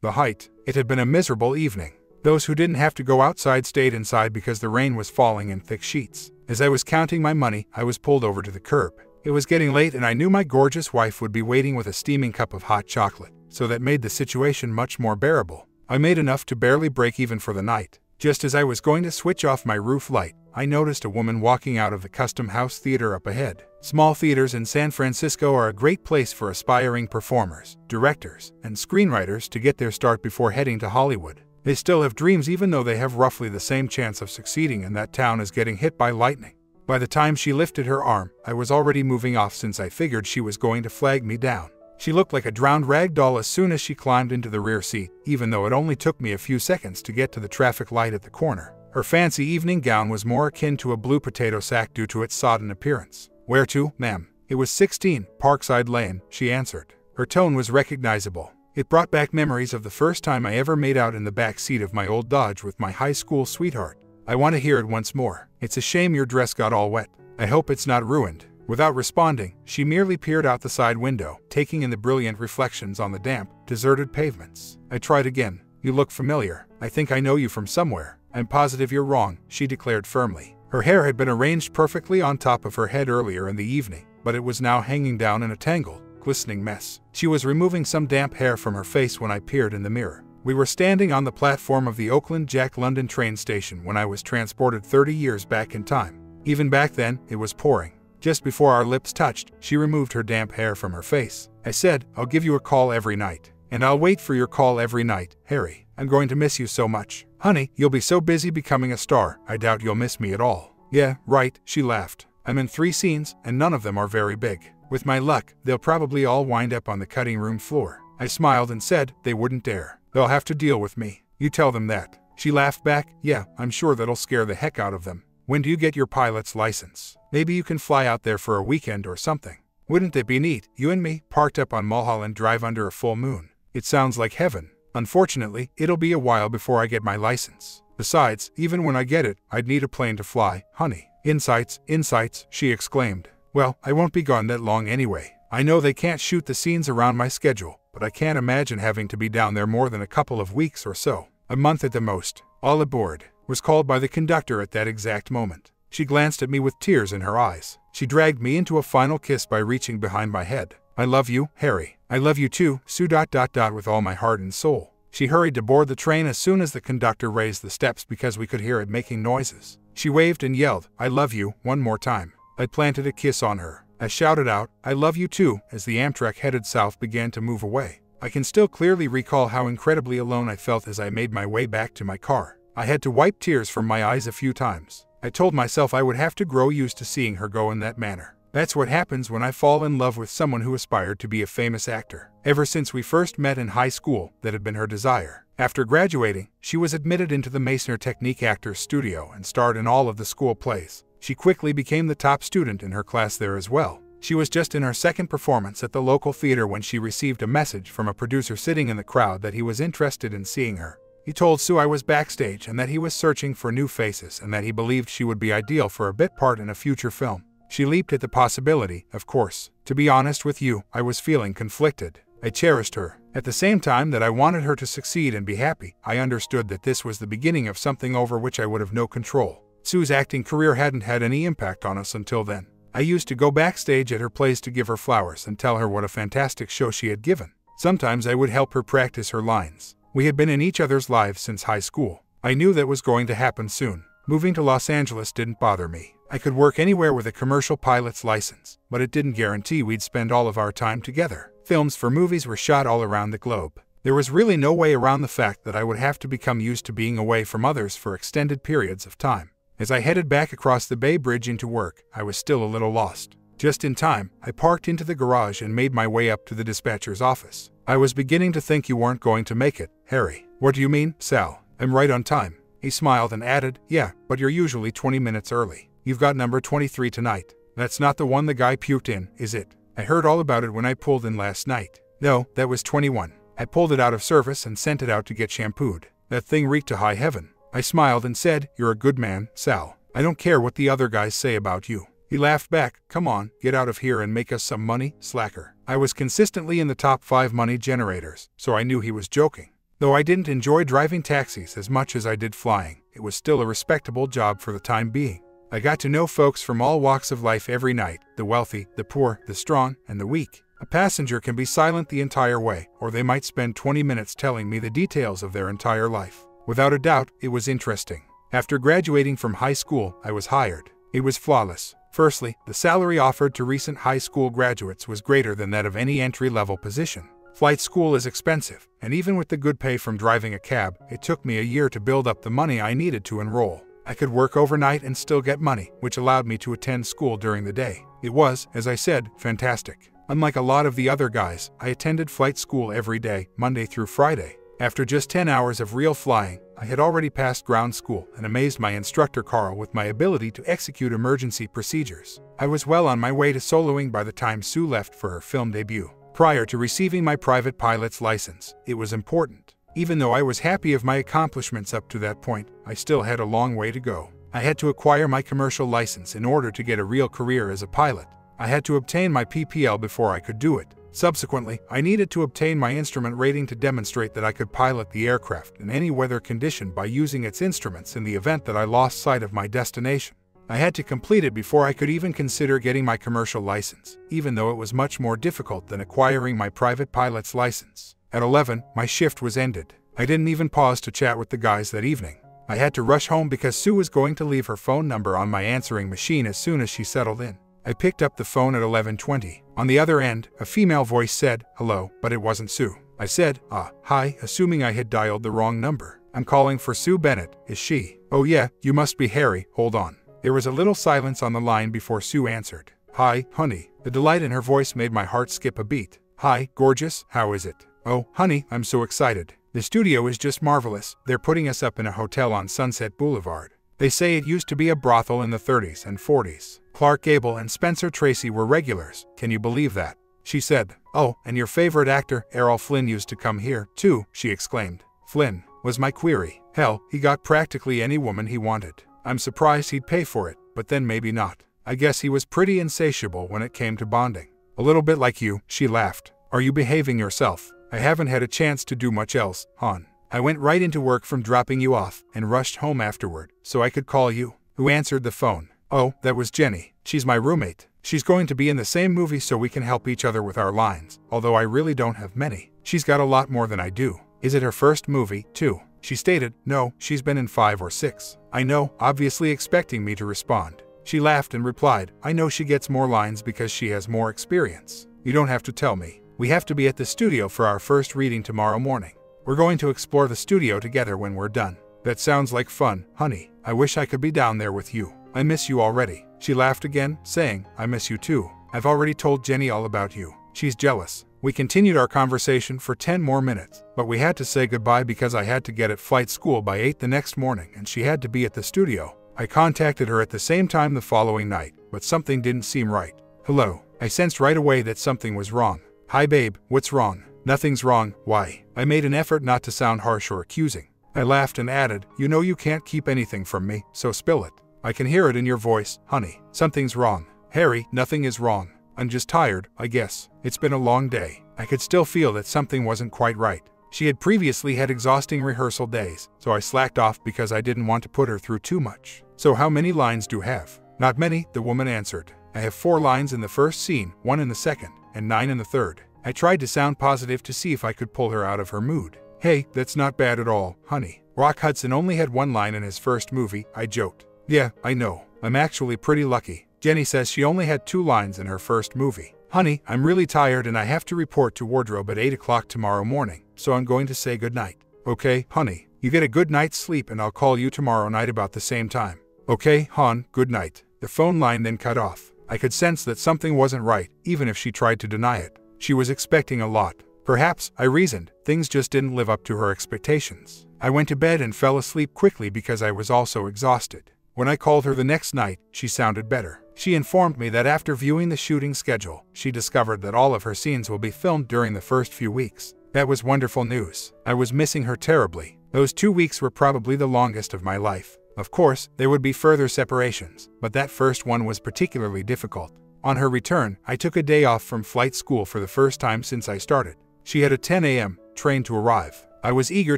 The height. It had been a miserable evening. Those who didn't have to go outside stayed inside because the rain was falling in thick sheets. As I was counting my money, I was pulled over to the curb. It was getting late and I knew my gorgeous wife would be waiting with a steaming cup of hot chocolate, so that made the situation much more bearable. I made enough to barely break even for the night. Just as I was going to switch off my roof light, I noticed a woman walking out of the Custom House Theater up ahead. Small theaters in San Francisco are a great place for aspiring performers, directors, and screenwriters to get their start before heading to Hollywood. They still have dreams even though they have roughly the same chance of succeeding in that town as getting hit by lightning. By the time she lifted her arm, I was already moving off since I figured she was going to flag me down. She looked like a drowned rag doll as soon as she climbed into the rear seat, even though it only took me a few seconds to get to the traffic light at the corner. Her fancy evening gown was more akin to a blue potato sack due to its sodden appearance. "Where to, ma'am?" "It was 16, Parkside Lane," she answered. Her tone was recognizable. It brought back memories of the first time I ever made out in the back seat of my old Dodge with my high school sweetheart. "I want to hear it once more. It's a shame your dress got all wet. I hope it's not ruined." Without responding, she merely peered out the side window, taking in the brilliant reflections on the damp, deserted pavements. I tried again. "You look familiar. I think I know you from somewhere." "I'm positive you're wrong," she declared firmly. Her hair had been arranged perfectly on top of her head earlier in the evening, but it was now hanging down in a tangled, glistening mess. She was removing some damp hair from her face when I peered in the mirror. We were standing on the platform of the Oakland Jack London train station when I was transported 30 years back in time. Even back then, it was pouring. Just before our lips touched, she removed her damp hair from her face. I said, "I'll give you a call every night. And I'll wait for your call every night, Harry. I'm going to miss you so much. Honey, you'll be so busy becoming a star, I doubt you'll miss me at all." "Yeah, right," she laughed. "I'm in 3 scenes, and none of them are very big. With my luck, they'll probably all wind up on the cutting room floor." I smiled and said, "They wouldn't dare. They'll have to deal with me." "You tell them that." She laughed back, "Yeah, I'm sure that'll scare the heck out of them. When do you get your pilot's license? Maybe you can fly out there for a weekend or something. Wouldn't it be neat, you and me, parked up on Mulholland Drive under a full moon? It sounds like heaven. Unfortunately, it'll be a while before I get my license. Besides, even when I get it, I'd need a plane to fly, honey." "Insights, insights," she exclaimed. "Well, I won't be gone that long anyway. I know they can't shoot the scenes around my schedule, but I can't imagine having to be down there more than a couple of weeks or so. A month at the most." "All aboard," was called by the conductor at that exact moment. She glanced at me with tears in her eyes. She dragged me into a final kiss by reaching behind my head. "I love you, Harry. I love you too, Sue ... with all my heart and soul." She hurried to board the train as soon as the conductor raised the steps because we could hear it making noises. She waved and yelled, "I love you," one more time. I planted a kiss on her. I shouted out, "I love you too," as the Amtrak headed south began to move away. I can still clearly recall how incredibly alone I felt as I made my way back to my car. I had to wipe tears from my eyes a few times. I told myself I would have to grow used to seeing her go in that manner. That's what happens when I fall in love with someone who aspired to be a famous actor. Ever since we first met in high school, that had been her desire. After graduating, she was admitted into the Meissner Technique Actors Studio and starred in all of the school plays. She quickly became the top student in her class there as well. She was just in her second performance at the local theater when she received a message from a producer sitting in the crowd that he was interested in seeing her. He told Sue I was backstage and that he was searching for new faces and that he believed she would be ideal for a bit part in a future film. She leaped at the possibility, of course. To be honest with you, I was feeling conflicted. I cherished her. At the same time that I wanted her to succeed and be happy, I understood that this was the beginning of something over which I would have no control. Sue's acting career hadn't had any impact on us until then. I used to go backstage at her plays to give her flowers and tell her what a fantastic show she had given. Sometimes I would help her practice her lines. We had been in each other's lives since high school. I knew that was going to happen soon. Moving to Los Angeles didn't bother me. I could work anywhere with a commercial pilot's license, but it didn't guarantee we'd spend all of our time together. Films for movies were shot all around the globe. There was really no way around the fact that I would have to become used to being away from others for extended periods of time. As I headed back across the Bay Bridge into work, I was still a little lost. Just in time, I parked into the garage and made my way up to the dispatcher's office. "I was beginning to think you weren't going to make it, Harry." "What do you mean, Sal? I'm right on time." He smiled and added, "Yeah, but you're usually 20 minutes early. You've got number 23 tonight. That's not the one the guy puked in, is it? I heard all about it when I pulled in last night." "No, that was 21. I pulled it out of service and sent it out to get shampooed. That thing reeked to high heaven." I smiled and said, "You're a good man, Sal. I don't care what the other guys say about you." He laughed back, "Come on, get out of here and make us some money, slacker." I was consistently in the top 5 money generators, so I knew he was joking. Though I didn't enjoy driving taxis as much as I did flying, it was still a respectable job for the time being. I got to know folks from all walks of life every night, the wealthy, the poor, the strong, and the weak. A passenger can be silent the entire way, or they might spend 20 minutes telling me the details of their entire life. Without a doubt, it was interesting. After graduating from high school, I was hired. It was flawless. Firstly, the salary offered to recent high school graduates was greater than that of any entry-level position. Flight school is expensive, and even with the good pay from driving a cab, it took me a year to build up the money I needed to enroll. I could work overnight and still get money, which allowed me to attend school during the day. It was, as I said, fantastic. Unlike a lot of the other guys, I attended flight school every day, Monday through Friday. After just 10 hours of real flying, I had already passed ground school and amazed my instructor Carl with my ability to execute emergency procedures. I was well on my way to soloing by the time Sue left for her film debut. Prior to receiving my private pilot's license, it was important. Even though I was happy of my accomplishments up to that point, I still had a long way to go. I had to acquire my commercial license in order to get a real career as a pilot. I had to obtain my PPL before I could do it. Subsequently, I needed to obtain my instrument rating to demonstrate that I could pilot the aircraft in any weather condition by using its instruments in the event that I lost sight of my destination. I had to complete it before I could even consider getting my commercial license, even though it was much more difficult than acquiring my private pilot's license. At 11, my shift was ended. I didn't even pause to chat with the guys that evening. I had to rush home because Sue was going to leave her phone number on my answering machine as soon as she settled in. I picked up the phone at 11:20. On the other end, a female voice said, "Hello," but it wasn't Sue. I said, "Hi," assuming I had dialed the wrong number. "I'm calling for Sue Bennett. Is she?" "Oh yeah, you must be Harry. Hold on." There was a little silence on the line before Sue answered. "Hi, honey." The delight in her voice made my heart skip a beat. "Hi, gorgeous, how is it?" "Oh, honey, I'm so excited. The studio is just marvelous. They're putting us up in a hotel on Sunset Boulevard. They say it used to be a brothel in the 30s and 40s. Clark Gable and Spencer Tracy were regulars. Can you believe that?" She said. "Oh, and your favorite actor, Errol Flynn, used to come here, too," she exclaimed. "Flynn?" was my query. "Hell, he got practically any woman he wanted. I'm surprised he'd pay for it, but then maybe not. I guess he was pretty insatiable when it came to bonding." "A little bit like you," she laughed. "Are you behaving yourself?" "I haven't had a chance to do much else, hon. I went right into work from dropping you off and rushed home afterward, so I could call you." "Who answered the phone?" "Oh, that was Jenny. She's my roommate. She's going to be in the same movie so we can help each other with our lines, although I really don't have many. She's got a lot more than I do." "Is it her first movie, too?" She stated. "No, she's been in 5 or 6. I know, obviously expecting me to respond. She laughed and replied, "I know she gets more lines because she has more experience. You don't have to tell me. We have to be at the studio for our first reading tomorrow morning. We're going to explore the studio together when we're done." "That sounds like fun, honey. I wish I could be down there with you. I miss you already." She laughed again, saying, "I miss you too. I've already told Jenny all about you. She's jealous." We continued our conversation for 10 more minutes, but we had to say goodbye because I had to get at flight school by 8 the next morning and she had to be at the studio. I contacted her at the same time the following night, but something didn't seem right. "Hello." I sensed right away that something was wrong. "Hi babe, what's wrong?" "Nothing's wrong, why?" I made an effort not to sound harsh or accusing. I laughed and added, "You know you can't keep anything from me, so spill it." "I can hear it in your voice, honey. Something's wrong." "Harry, nothing is wrong. I'm just tired, I guess. It's been a long day." I could still feel that something wasn't quite right. She had previously had exhausting rehearsal days, so I slacked off because I didn't want to put her through too much. "So how many lines do you have?" "Not many," the woman answered. "I have 4 lines in the first scene, 1 in the second, and 9 in the third." I tried to sound positive to see if I could pull her out of her mood. "Hey, that's not bad at all, honey. Rock Hudson only had 1 line in his first movie," I joked. "Yeah, I know. I'm actually pretty lucky. Jenny says she only had 2 lines in her first movie." "Honey, I'm really tired and I have to report to wardrobe at 8 o'clock tomorrow morning, so I'm going to say goodnight." "Okay, honey. You get a good night's sleep and I'll call you tomorrow night about the same time." "Okay, hon, good night." The phone line then cut off. I could sense that something wasn't right, even if she tried to deny it. She was expecting a lot. Perhaps, I reasoned, things just didn't live up to her expectations. I went to bed and fell asleep quickly because I was also exhausted. When I called her the next night, she sounded better. She informed me that after viewing the shooting schedule, she discovered that all of her scenes will be filmed during the first few weeks. That was wonderful news. I was missing her terribly. Those 2 weeks were probably the longest of my life. Of course, there would be further separations, but that first one was particularly difficult. On her return, I took a day off from flight school for the first time since I started. She had a 10 a.m. train to arrive. I was eager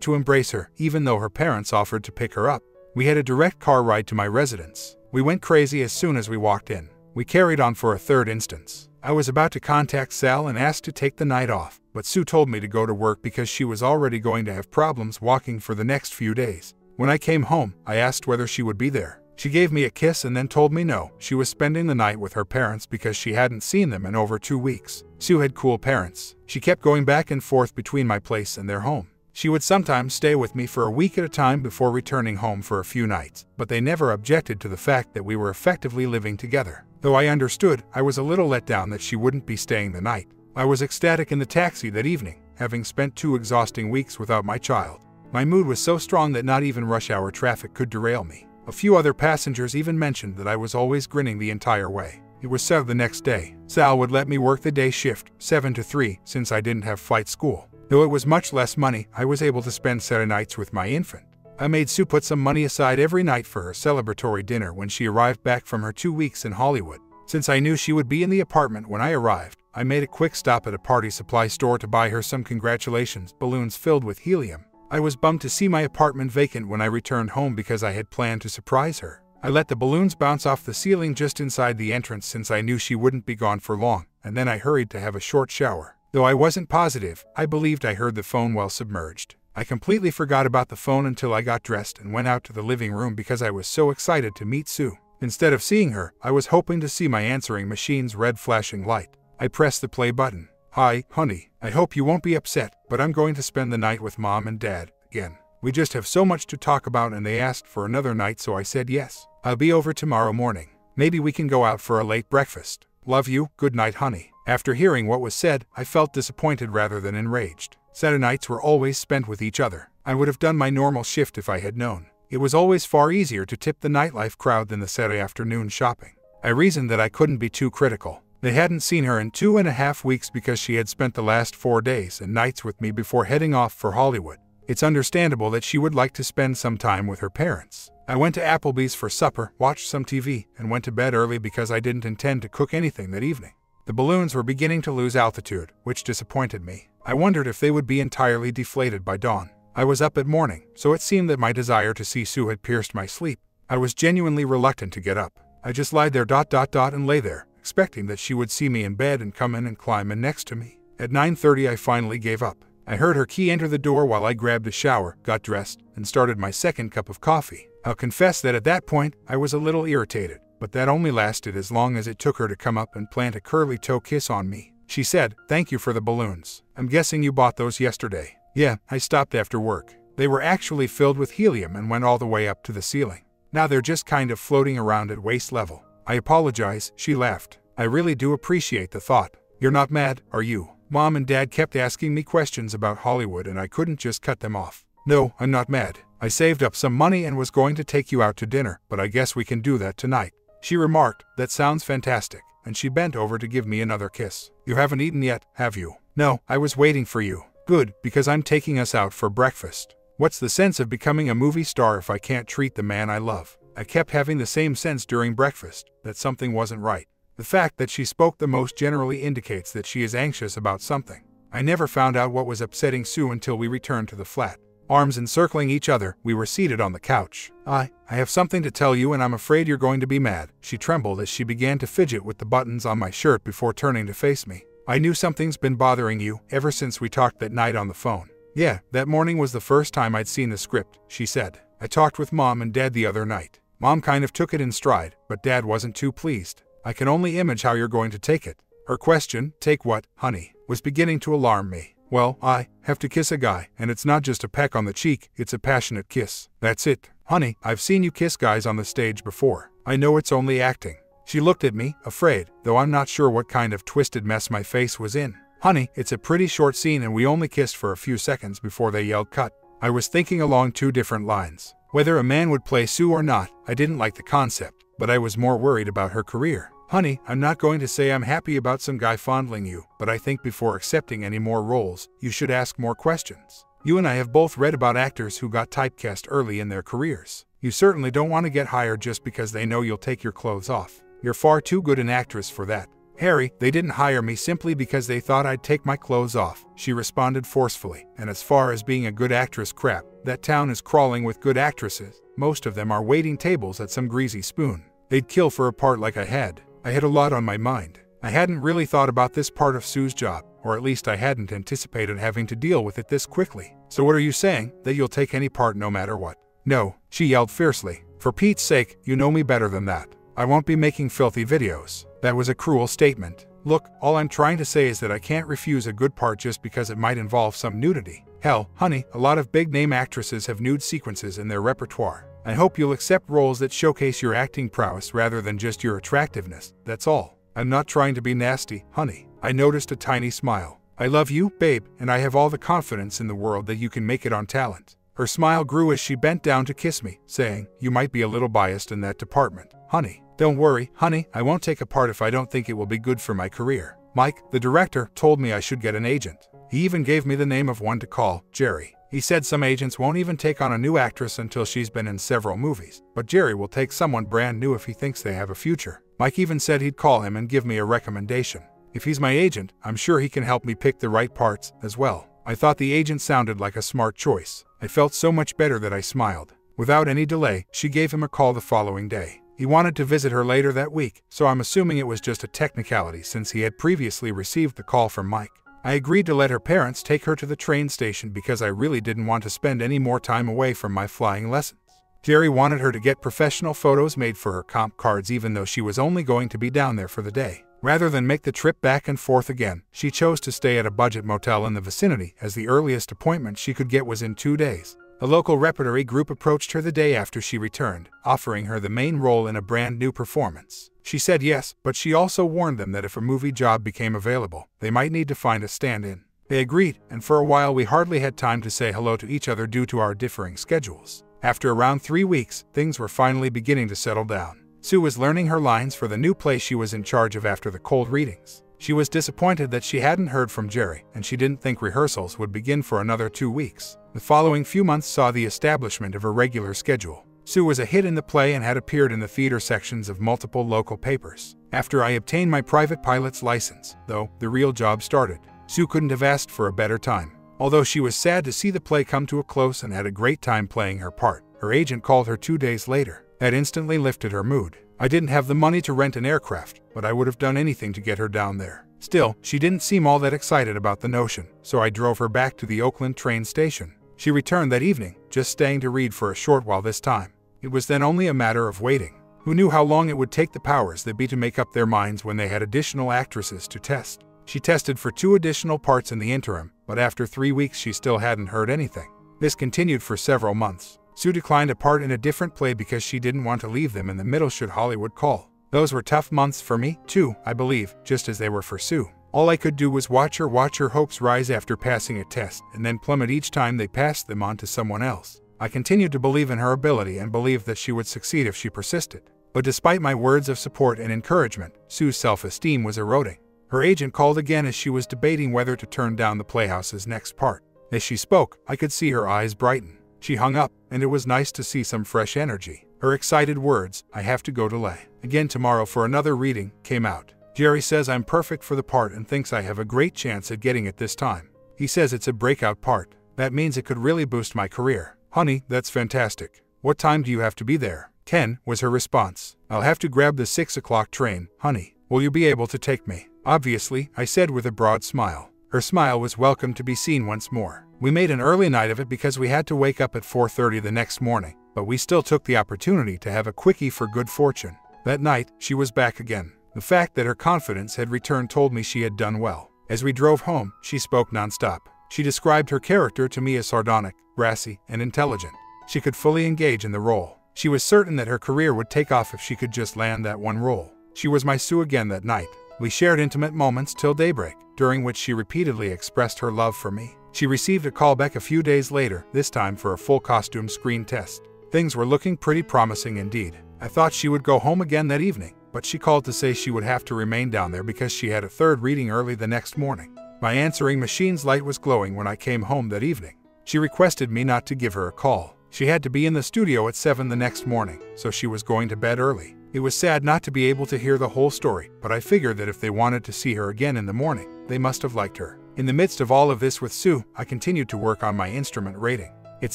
to embrace her, even though her parents offered to pick her up. We had a direct car ride to my residence. We went crazy as soon as we walked in. We carried on for a third instance. I was about to contact Sal and ask to take the night off, but Sue told me to go to work because she was already going to have problems walking for the next few days. When I came home, I asked whether she would be there. She gave me a kiss and then told me no, she was spending the night with her parents because she hadn't seen them in over 2 weeks. Sue had cool parents. She kept going back and forth between my place and their home. She would sometimes stay with me for a week at a time before returning home for a few nights, but they never objected to the fact that we were effectively living together. Though I understood, I was a little let down that she wouldn't be staying the night. I was ecstatic in the taxi that evening, having spent 2 exhausting weeks without my child. My mood was so strong that not even rush hour traffic could derail me. A few other passengers even mentioned that I was always grinning the entire way. It was Saturday the next day. Sal would let me work the day shift, 7 to 3, since I didn't have flight school. Though it was much less money, I was able to spend Saturday nights with my infant. I made Sue put some money aside every night for her celebratory dinner when she arrived back from her 2 weeks in Hollywood. Since I knew she would be in the apartment when I arrived, I made a quick stop at a party supply store to buy her some congratulations balloons filled with helium. I was bummed to see my apartment vacant when I returned home because I had planned to surprise her. I let the balloons bounce off the ceiling just inside the entrance since I knew she wouldn't be gone for long, and then I hurried to have a short shower. Though I wasn't positive, I believed I heard the phone while submerged. I completely forgot about the phone until I got dressed and went out to the living room because I was so excited to meet Sue. Instead of seeing her, I was hoping to see my answering machine's red flashing light. I pressed the play button. "Hi, honey. I hope you won't be upset, but I'm going to spend the night with Mom and Dad again. We just have so much to talk about and they asked for another night, so I said yes. I'll be over tomorrow morning. Maybe we can go out for a late breakfast. Love you, good night, honey." After hearing what was said, I felt disappointed rather than enraged. Saturday nights were always spent with each other. I would have done my normal shift if I had known. It was always far easier to tip the nightlife crowd than the Saturday afternoon shopping. I reasoned that I couldn't be too critical. They hadn't seen her in 2.5 weeks because she had spent the last 4 days and nights with me before heading off for Hollywood. It's understandable that she would like to spend some time with her parents. I went to Applebee's for supper, watched some TV, and went to bed early because I didn't intend to cook anything that evening. The balloons were beginning to lose altitude, which disappointed me. I wondered if they would be entirely deflated by dawn. I was up at morning, so it seemed that my desire to see Sue had pierced my sleep. I was genuinely reluctant to get up. I just lied there and lay there, expecting that she would see me in bed and come in and climb in next to me. At 9:30 I finally gave up. I heard her key enter the door while I grabbed a shower, got dressed, and started my second cup of coffee. I'll confess that at that point, I was a little irritated, but that only lasted as long as it took her to come up and plant a curly toe kiss on me. She said, "Thank you for the balloons. I'm guessing you bought those yesterday." "Yeah, I stopped after work. They were actually filled with helium and went all the way up to the ceiling. Now they're just kind of floating around at waist level." "I apologize," she laughed. "I really do appreciate the thought. You're not mad, are you?" Mom and Dad kept asking me questions about Hollywood and I couldn't just cut them off. "No, I'm not mad. I saved up some money and was going to take you out to dinner, but I guess we can do that tonight." She remarked, "That sounds fantastic," and she bent over to give me another kiss. "You haven't eaten yet, have you?" "No, I was waiting for you." "Good, because I'm taking us out for breakfast." What's the sense of becoming a movie star if I can't treat the man I love? I kept having the same sense during breakfast, that something wasn't right. The fact that she spoke the most generally indicates that she is anxious about something. I never found out what was upsetting Sue until we returned to the flat. Arms encircling each other, we were seated on the couch. I have something to tell you and I'm afraid you're going to be mad." She trembled as she began to fidget with the buttons on my shirt before turning to face me. "I knew something's been bothering you ever since we talked that night on the phone." "Yeah, that morning was the first time I'd seen the script," she said. "I talked with Mom and Dad the other night. Mom kind of took it in stride, but Dad wasn't too pleased. I can only imagine how you're going to take it." Her question, "Take what, honey?" was beginning to alarm me. "Well, I have to kiss a guy, and it's not just a peck on the cheek, it's a passionate kiss. That's it. Honey, I've seen you kiss guys on the stage before. I know it's only acting." She looked at me, afraid, though I'm not sure what kind of twisted mess my face was in. "Honey, it's a pretty short scene and we only kissed for a few seconds before they yelled cut." I was thinking along 2 different lines. Whether a man would play Sue or not, I didn't like the concept, but I was more worried about her career. "Honey, I'm not going to say I'm happy about some guy fondling you, but I think before accepting any more roles, you should ask more questions. You and I have both read about actors who got typecast early in their careers. You certainly don't want to get hired just because they know you'll take your clothes off. You're far too good an actress for that." Harry, they didn't hire me simply because they thought I'd take my clothes off, she responded forcefully. And as far as being a good actress crap, that town is crawling with good actresses. Most of them are waiting tables at some greasy spoon. They'd kill for a part like I had. I had a lot on my mind. I hadn't really thought about this part of Sue's job, or at least I hadn't anticipated having to deal with it this quickly. So what are you saying, that you'll take any part no matter what? No, she yelled fiercely. For Pete's sake, you know me better than that. I won't be making filthy videos. That was a cruel statement. Look, all I'm trying to say is that I can't refuse a good part just because it might involve some nudity. Hell, honey, a lot of big-name actresses have nude sequences in their repertoire. I hope you'll accept roles that showcase your acting prowess rather than just your attractiveness, that's all. I'm not trying to be nasty, honey. I noticed a tiny smile. I love you, babe, and I have all the confidence in the world that you can make it on talent. Her smile grew as she bent down to kiss me, saying, you might be a little biased in that department, honey. Don't worry, honey, I won't take a part if I don't think it will be good for my career. Mike, the director, told me I should get an agent. He even gave me the name of one to call, Jerry. He said some agents won't even take on a new actress until she's been in several movies, but Jerry will take someone brand new if he thinks they have a future. Mike even said he'd call him and give me a recommendation. If he's my agent, I'm sure he can help me pick the right parts as well. I thought the agent sounded like a smart choice. I felt so much better that I smiled. Without any delay, she gave him a call the following day. He wanted to visit her later that week, so I'm assuming it was just a technicality since he had previously received the call from Mike. I agreed to let her parents take her to the train station because I really didn't want to spend any more time away from my flying lessons. Jerry wanted her to get professional photos made for her comp cards even though she was only going to be down there for the day. Rather than make the trip back and forth again, she chose to stay at a budget motel in the vicinity as the earliest appointment she could get was in 2 days. A local repertory group approached her the day after she returned, offering her the main role in a brand new performance. She said yes, but she also warned them that if a movie job became available, they might need to find a stand-in. They agreed, and for a while we hardly had time to say hello to each other due to our differing schedules. After around 3 weeks, things were finally beginning to settle down. Sue was learning her lines for the new play she was in charge of after the cold readings. She was disappointed that she hadn't heard from Jerry, and she didn't think rehearsals would begin for another 2 weeks. The following few months saw the establishment of a regular schedule. Sue was a hit in the play and had appeared in the theater sections of multiple local papers. After I obtained my private pilot's license, though, the real job started. Sue couldn't have asked for a better time. Although she was sad to see the play come to a close and had a great time playing her part, her agent called her 2 days later. That instantly lifted her mood. I didn't have the money to rent an aircraft, but I would have done anything to get her down there. Still, she didn't seem all that excited about the notion, so I drove her back to the Oakland train station. She returned that evening, just staying to read for a short while this time. It was then only a matter of waiting. Who knew how long it would take the powers that be to make up their minds when they had additional actresses to test? She tested for 2 additional parts in the interim, but after 3 weeks she still hadn't heard anything. This continued for several months. Sue declined a part in a different play because she didn't want to leave them in the middle should Hollywood call. Those were tough months for me, too, I believe, just as they were for Sue. All I could do was watch her hopes rise after passing a test, and then plummet each time they passed them on to someone else. I continued to believe in her ability and believed that she would succeed if she persisted. But despite my words of support and encouragement, Sue's self-esteem was eroding. Her agent called again as she was debating whether to turn down the Playhouse's next part. As she spoke, I could see her eyes brighten. She hung up, and it was nice to see some fresh energy. Her excited words, "I have to go to Lay again tomorrow for another reading," came out. Jerry says I'm perfect for the part and thinks I have a great chance at getting it this time. He says it's a breakout part. That means it could really boost my career. Honey, that's fantastic. What time do you have to be there? 10, was her response. I'll have to grab the 6 o'clock train, honey. Will you be able to take me? Obviously, I said with a broad smile. Her smile was welcome to be seen once more. We made an early night of it because we had to wake up at 4:30 the next morning, but we still took the opportunity to have a quickie for good fortune. That night, she was back again. The fact that her confidence had returned told me she had done well. As we drove home, she spoke nonstop. She described her character to me as sardonic, brassy, and intelligent. She could fully engage in the role. She was certain that her career would take off if she could just land that one role. She was my Sue again that night. We shared intimate moments till daybreak, during which she repeatedly expressed her love for me. She received a call back a few days later, this time for a full costume screen test. Things were looking pretty promising indeed. I thought she would go home again that evening, but she called to say she would have to remain down there because she had a third reading early the next morning. My answering machine's light was glowing when I came home that evening. She requested me not to give her a call. She had to be in the studio at 7 the next morning, so she was going to bed early. It was sad not to be able to hear the whole story, but I figured that if they wanted to see her again in the morning, they must have liked her. In the midst of all of this with Sue, I continued to work on my instrument rating. It's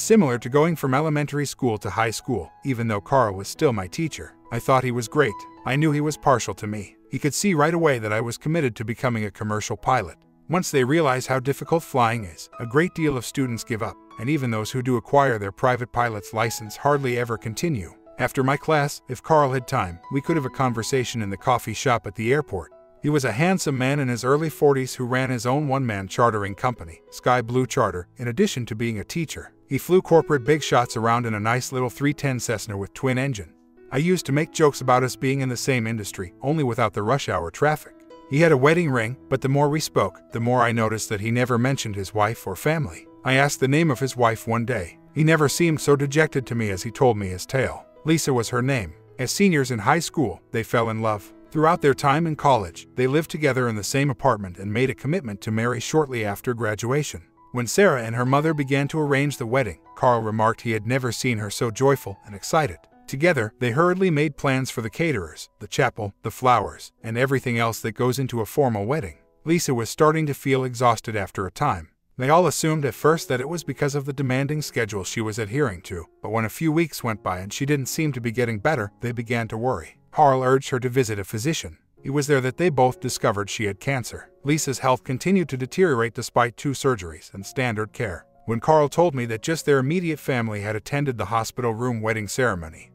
similar to going from elementary school to high school, even though Carl was still my teacher. I thought he was great. I knew he was partial to me. He could see right away that I was committed to becoming a commercial pilot. Once they realize how difficult flying is, a great deal of students give up, and even those who do acquire their private pilot's license hardly ever continue. After my class, if Carl had time, we could have a conversation in the coffee shop at the airport. He was a handsome man in his early 40s who ran his own one-man chartering company, Sky Blue Charter, in addition to being a teacher. He flew corporate big shots around in a nice little 310 Cessna with twin engine. I used to make jokes about us being in the same industry, only without the rush hour traffic. He had a wedding ring, but the more we spoke, the more I noticed that he never mentioned his wife or family. I asked the name of his wife one day. He never seemed so dejected to me as he told me his tale. Lisa was her name. As seniors in high school, they fell in love. Throughout their time in college, they lived together in the same apartment and made a commitment to marry shortly after graduation. When Sarah and her mother began to arrange the wedding, Carl remarked he had never seen her so joyful and excited. Together, they hurriedly made plans for the caterers, the chapel, the flowers, and everything else that goes into a formal wedding. Lisa was starting to feel exhausted after a time. They all assumed at first that it was because of the demanding schedule she was adhering to, but when a few weeks went by and she didn't seem to be getting better, they began to worry. Carl urged her to visit a physician. It was there that they both discovered she had cancer. Lisa's health continued to deteriorate despite 2 surgeries and standard care. When Carl told me that just their immediate family had attended the hospital room wedding ceremony,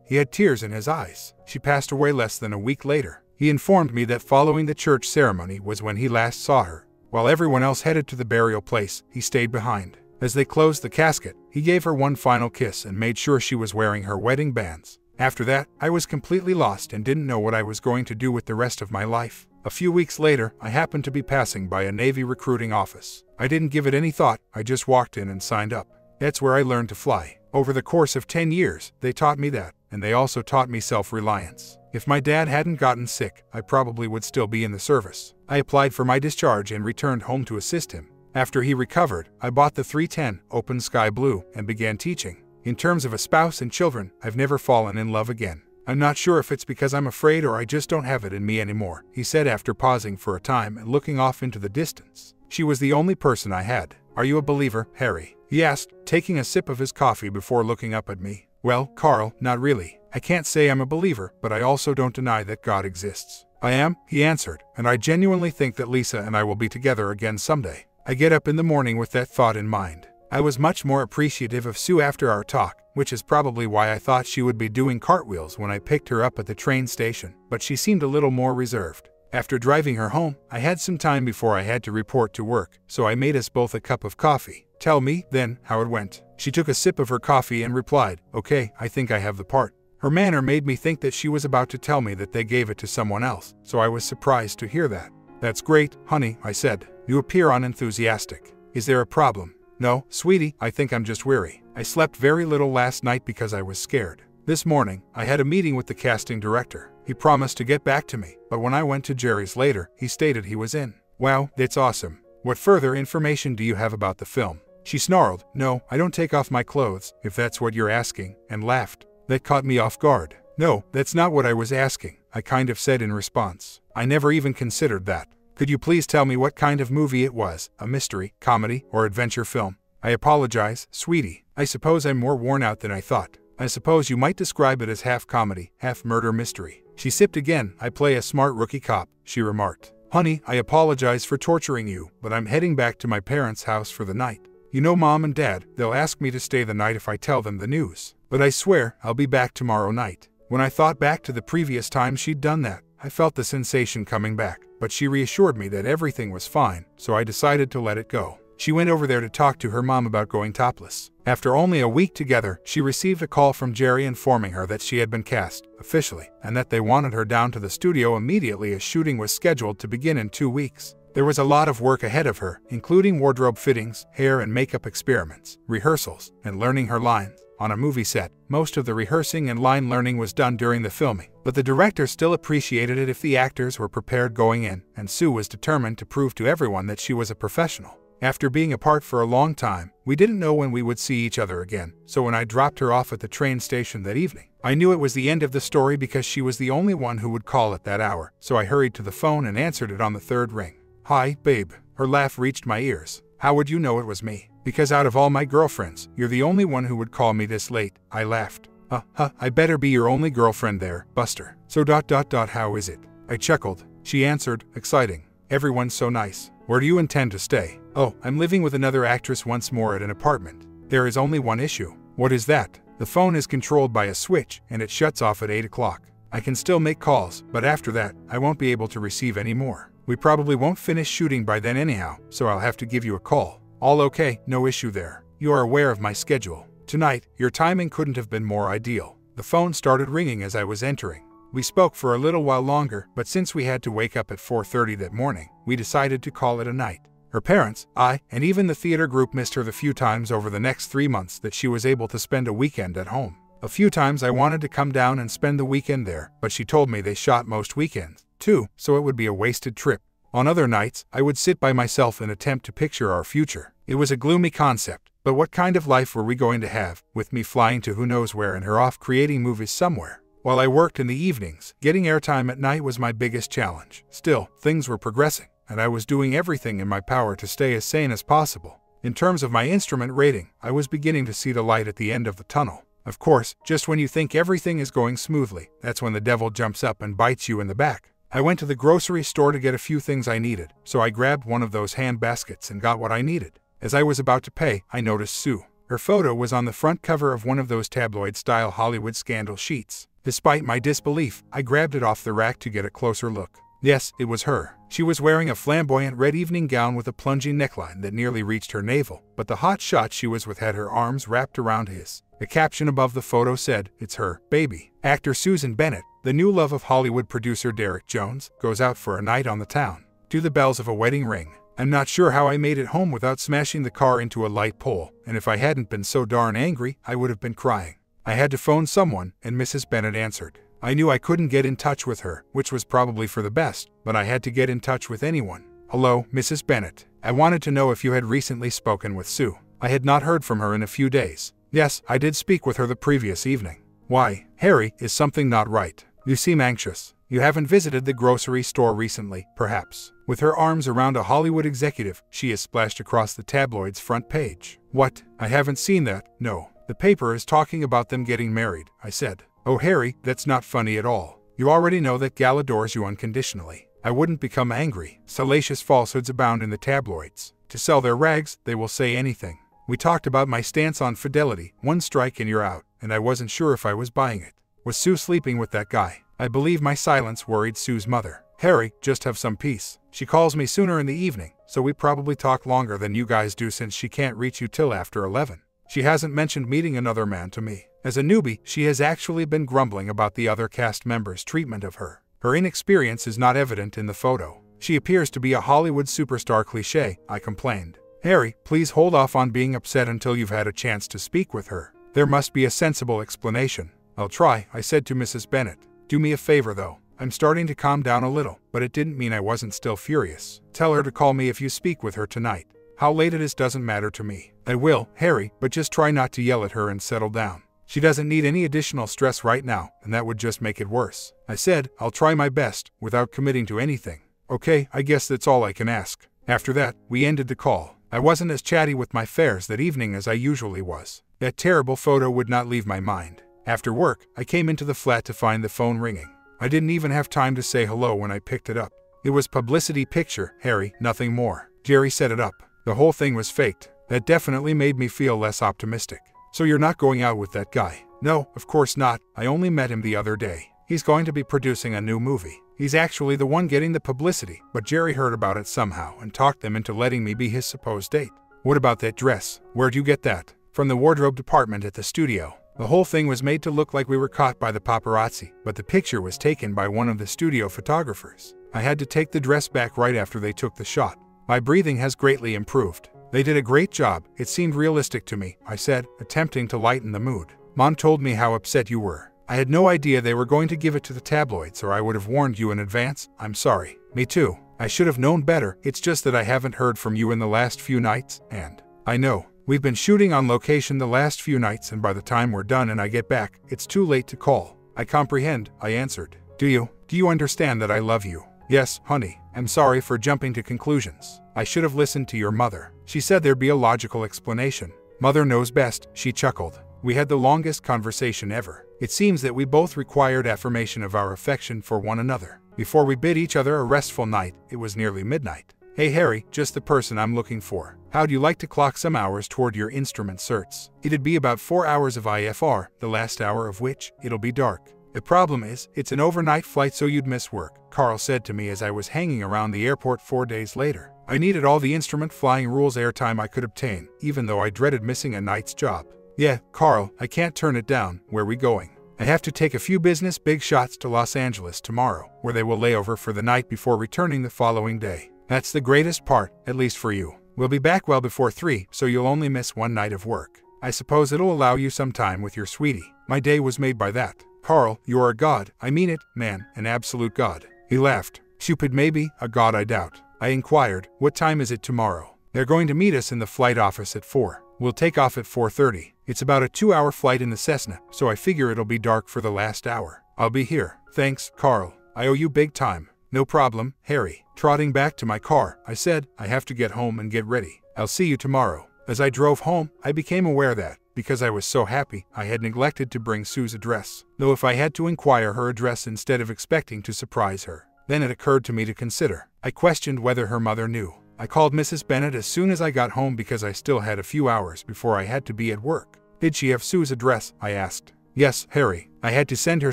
he had tears in his eyes. She passed away less than a week later. He informed me that following the church ceremony was when he last saw her. While everyone else headed to the burial place, he stayed behind. As they closed the casket, he gave her one final kiss and made sure she was wearing her wedding bands. After that, I was completely lost and didn't know what I was going to do with the rest of my life. A few weeks later, I happened to be passing by a Navy recruiting office. I didn't give it any thought, I just walked in and signed up. That's where I learned to fly. Over the course of 10 years, they taught me that, and they also taught me self-reliance. If my dad hadn't gotten sick, I probably would still be in the service. I applied for my discharge and returned home to assist him. After he recovered, I bought the 310, Open Sky Blue, and began teaching. In terms of a spouse and children, I've never fallen in love again. I'm not sure if it's because I'm afraid or I just don't have it in me anymore, he said after pausing for a time and looking off into the distance. She was the only person I had. Are you a believer, Harry? He asked, taking a sip of his coffee before looking up at me. Well, Carl, not really. I can't say I'm a believer, but I also don't deny that God exists. I am, he answered, and I genuinely think that Lisa and I will be together again someday. I get up in the morning with that thought in mind. I was much more appreciative of Sue after our talk, which is probably why I thought she would be doing cartwheels when I picked her up at the train station, but she seemed a little more reserved. After driving her home, I had some time before I had to report to work, so I made us both a cup of coffee. Tell me, then, how it went. She took a sip of her coffee and replied, okay, I think I have the part. Her manner made me think that she was about to tell me that they gave it to someone else, so I was surprised to hear that. That's great, honey, I said. You appear unenthusiastic. Is there a problem? No, sweetie, I think I'm just weary. I slept very little last night because I was scared. This morning, I had a meeting with the casting director. He promised to get back to me, but when I went to Jerry's later, he stated he was in. Wow, that's awesome. What further information do you have about the film? She snarled, no, I don't take off my clothes, if that's what you're asking, and laughed. That caught me off guard. No, that's not what I was asking, I kind of said in response. I never even considered that. Could you please tell me what kind of movie it was, a mystery, comedy, or adventure film? I apologize, sweetie. I suppose I'm more worn out than I thought. I suppose you might describe it as half comedy, half murder mystery. She sipped again. I play a smart rookie cop, she remarked. Honey, I apologize for torturing you, but I'm heading back to my parents' house for the night. You know Mom and Dad, they'll ask me to stay the night if I tell them the news. But I swear, I'll be back tomorrow night. When I thought back to the previous time she'd done that, I felt the sensation coming back, but she reassured me that everything was fine, so I decided to let it go. She went over there to talk to her mom about going topless. After only a week together, she received a call from Jerry informing her that she had been cast, officially, and that they wanted her down to the studio immediately as shooting was scheduled to begin in 2 weeks. There was a lot of work ahead of her, including wardrobe fittings, hair and makeup experiments, rehearsals, and learning her lines. On a movie set, most of the rehearsing and line learning was done during the filming, but the director still appreciated it if the actors were prepared going in, and Sue was determined to prove to everyone that she was a professional. After being apart for a long time, we didn't know when we would see each other again, so when I dropped her off at the train station that evening, I knew it was the end of the story because she was the only one who would call at that hour, so I hurried to the phone and answered it on the third ring. "Hi, babe." Her laugh reached my ears. "How would you know it was me?" "Because out of all my girlfriends, you're the only one who would call me this late," I laughed. I better be your only girlfriend there, Buster. So how is it?" I chuckled. She answered, "Exciting. Everyone's so nice. Where do you intend to stay?" "Oh, I'm living with another actress once more at an apartment. There is only one issue." "What is that?" "The phone is controlled by a switch, and it shuts off at 8 o'clock. I can still make calls, but after that, I won't be able to receive any more. We probably won't finish shooting by then anyhow, so I'll have to give you a call." "All okay, no issue there. You are aware of my schedule. Tonight, your timing couldn't have been more ideal." The phone started ringing as I was entering. We spoke for a little while longer, but since we had to wake up at 4:30 that morning, we decided to call it a night. Her parents, I, and even the theater group missed her the few times over the next 3 months that she was able to spend a weekend at home. A few times I wanted to come down and spend the weekend there, but she told me they shot most weekends, too, so it would be a wasted trip. On other nights, I would sit by myself and attempt to picture our future. It was a gloomy concept, but what kind of life were we going to have, with me flying to who knows where and her off creating movies somewhere? While I worked in the evenings, getting airtime at night was my biggest challenge. Still, things were progressing, and I was doing everything in my power to stay as sane as possible. In terms of my instrument rating, I was beginning to see the light at the end of the tunnel. Of course, just when you think everything is going smoothly, that's when the devil jumps up and bites you in the back. I went to the grocery store to get a few things I needed, so I grabbed one of those hand baskets and got what I needed. As I was about to pay, I noticed Sue. Her photo was on the front cover of one of those tabloid-style Hollywood scandal sheets. Despite my disbelief, I grabbed it off the rack to get a closer look. Yes, it was her. She was wearing a flamboyant red evening gown with a plunging neckline that nearly reached her navel, but the hot shot she was with had her arms wrapped around his. The caption above the photo said, "It's her, baby." Actor Susan Bennett, the new love of Hollywood producer Derek Jones, goes out for a night on the town. To the bells of a wedding ring. I'm not sure how I made it home without smashing the car into a light pole, and if I hadn't been so darn angry, I would have been crying. I had to phone someone, and Mrs. Bennett answered. I knew I couldn't get in touch with her, which was probably for the best, but I had to get in touch with anyone. "Hello, Mrs. Bennett. I wanted to know if you had recently spoken with Sue. I had not heard from her in a few days." "Yes, I did speak with her the previous evening." "Why, Harry, is something not right? You seem anxious. You haven't visited the grocery store recently, perhaps." With her arms around a Hollywood executive, she is splashed across the tabloid's front page. "What? I haven't seen that, no. The paper is talking about them getting married," I said. "Oh, Harry, that's not funny at all. You already know that Gal adores you unconditionally." I wouldn't become angry. Salacious falsehoods abound in the tabloids. To sell their rags, they will say anything. We talked about my stance on fidelity, one strike and you're out, and I wasn't sure if I was buying it. Was Sue sleeping with that guy? I believe my silence worried Sue's mother. "Harry, just have some peace. She calls me sooner in the evening, so we probably talk longer than you guys do since she can't reach you till after 11. She hasn't mentioned meeting another man to me. As a newbie, she has actually been grumbling about the other cast members' treatment of her. Her inexperience is not evident in the photo. She appears to be a Hollywood superstar cliché," I complained. "Harry, please hold off on being upset until you've had a chance to speak with her. There must be a sensible explanation." "I'll try," I said to Mrs. Bennett. "Do me a favor, though. I'm starting to calm down a little, but it didn't mean I wasn't still furious. Tell her to call me if you speak with her tonight. How late it is doesn't matter to me." "I will, Harry, but just try not to yell at her and settle down. She doesn't need any additional stress right now, and that would just make it worse." I said, "I'll try my best, without committing to anything." "Okay, I guess that's all I can ask." After that, we ended the call. I wasn't as chatty with my fares that evening as I usually was. That terrible photo would not leave my mind. After work, I came into the flat to find the phone ringing. I didn't even have time to say hello when I picked it up. It was publicity picture, Harry, nothing more. Jerry set it up. The whole thing was faked. That definitely made me feel less optimistic. "So you're not going out with that guy?" "No, of course not. I only met him the other day. He's going to be producing a new movie. He's actually the one getting the publicity, but Jerry heard about it somehow and talked them into letting me be his supposed date." "What about that dress? Where'd you get that?" "From the wardrobe department at the studio. The whole thing was made to look like we were caught by the paparazzi, but the picture was taken by one of the studio photographers. I had to take the dress back right after they took the shot. My breathing has greatly improved." "They did a great job. It seemed realistic to me," I said, attempting to lighten the mood. "Mom told me how upset you were. I had no idea they were going to give it to the tabloids, or I would have warned you in advance. I'm sorry." "Me too. I should have known better, it's just that I haven't heard from you in the last few nights, and I know. We've been shooting on location the last few nights, and by the time we're done and I get back, it's too late to call. I comprehend, I answered. Do you understand that I love you? Yes, honey. I'm sorry for jumping to conclusions. I should have listened to your mother. She said there'd be a logical explanation. Mother knows best, she chuckled. We had the longest conversation ever. It seems that we both required affirmation of our affection for one another. Before we bid each other a restful night, it was nearly midnight. Hey Harry, just the person I'm looking for. How'd you like to clock some hours toward your instrument certs? It'd be about 4 hours of IFR, the last hour of which, it'll be dark. The problem is, it's an overnight flight so you'd miss work, Carl said to me as I was hanging around the airport 4 days later. I needed all the instrument flying rules airtime I could obtain, even though I dreaded missing a night's job. Yeah, Carl, I can't turn it down. Where we going? I have to take a few business big shots to Los Angeles tomorrow, where they will lay over for the night before returning the following day. That's the greatest part, at least for you. We'll be back well before 3, so you'll only miss one night of work. I suppose it'll allow you some time with your sweetie. My day was made by that. Carl, you're a god. I mean it, man, an absolute god. He laughed. Stupid maybe, a god I doubt. I inquired, what time is it tomorrow? They're going to meet us in the flight office at 4. We'll take off at 4:30. It's about a 2-hour flight in the Cessna, so I figure it'll be dark for the last hour. I'll be here. Thanks, Carl. I owe you big time. No problem, Harry. Trotting back to my car, I said, I have to get home and get ready. I'll see you tomorrow. As I drove home, I became aware that, because I was so happy, I had neglected to bring Sue's address, though if I had to inquire her address instead of expecting to surprise her. Then it occurred to me to consider. I questioned whether her mother knew. I called Mrs. Bennett as soon as I got home because I still had a few hours before I had to be at work. Did she have Sue's address? I asked. Yes, Harry. I had to send her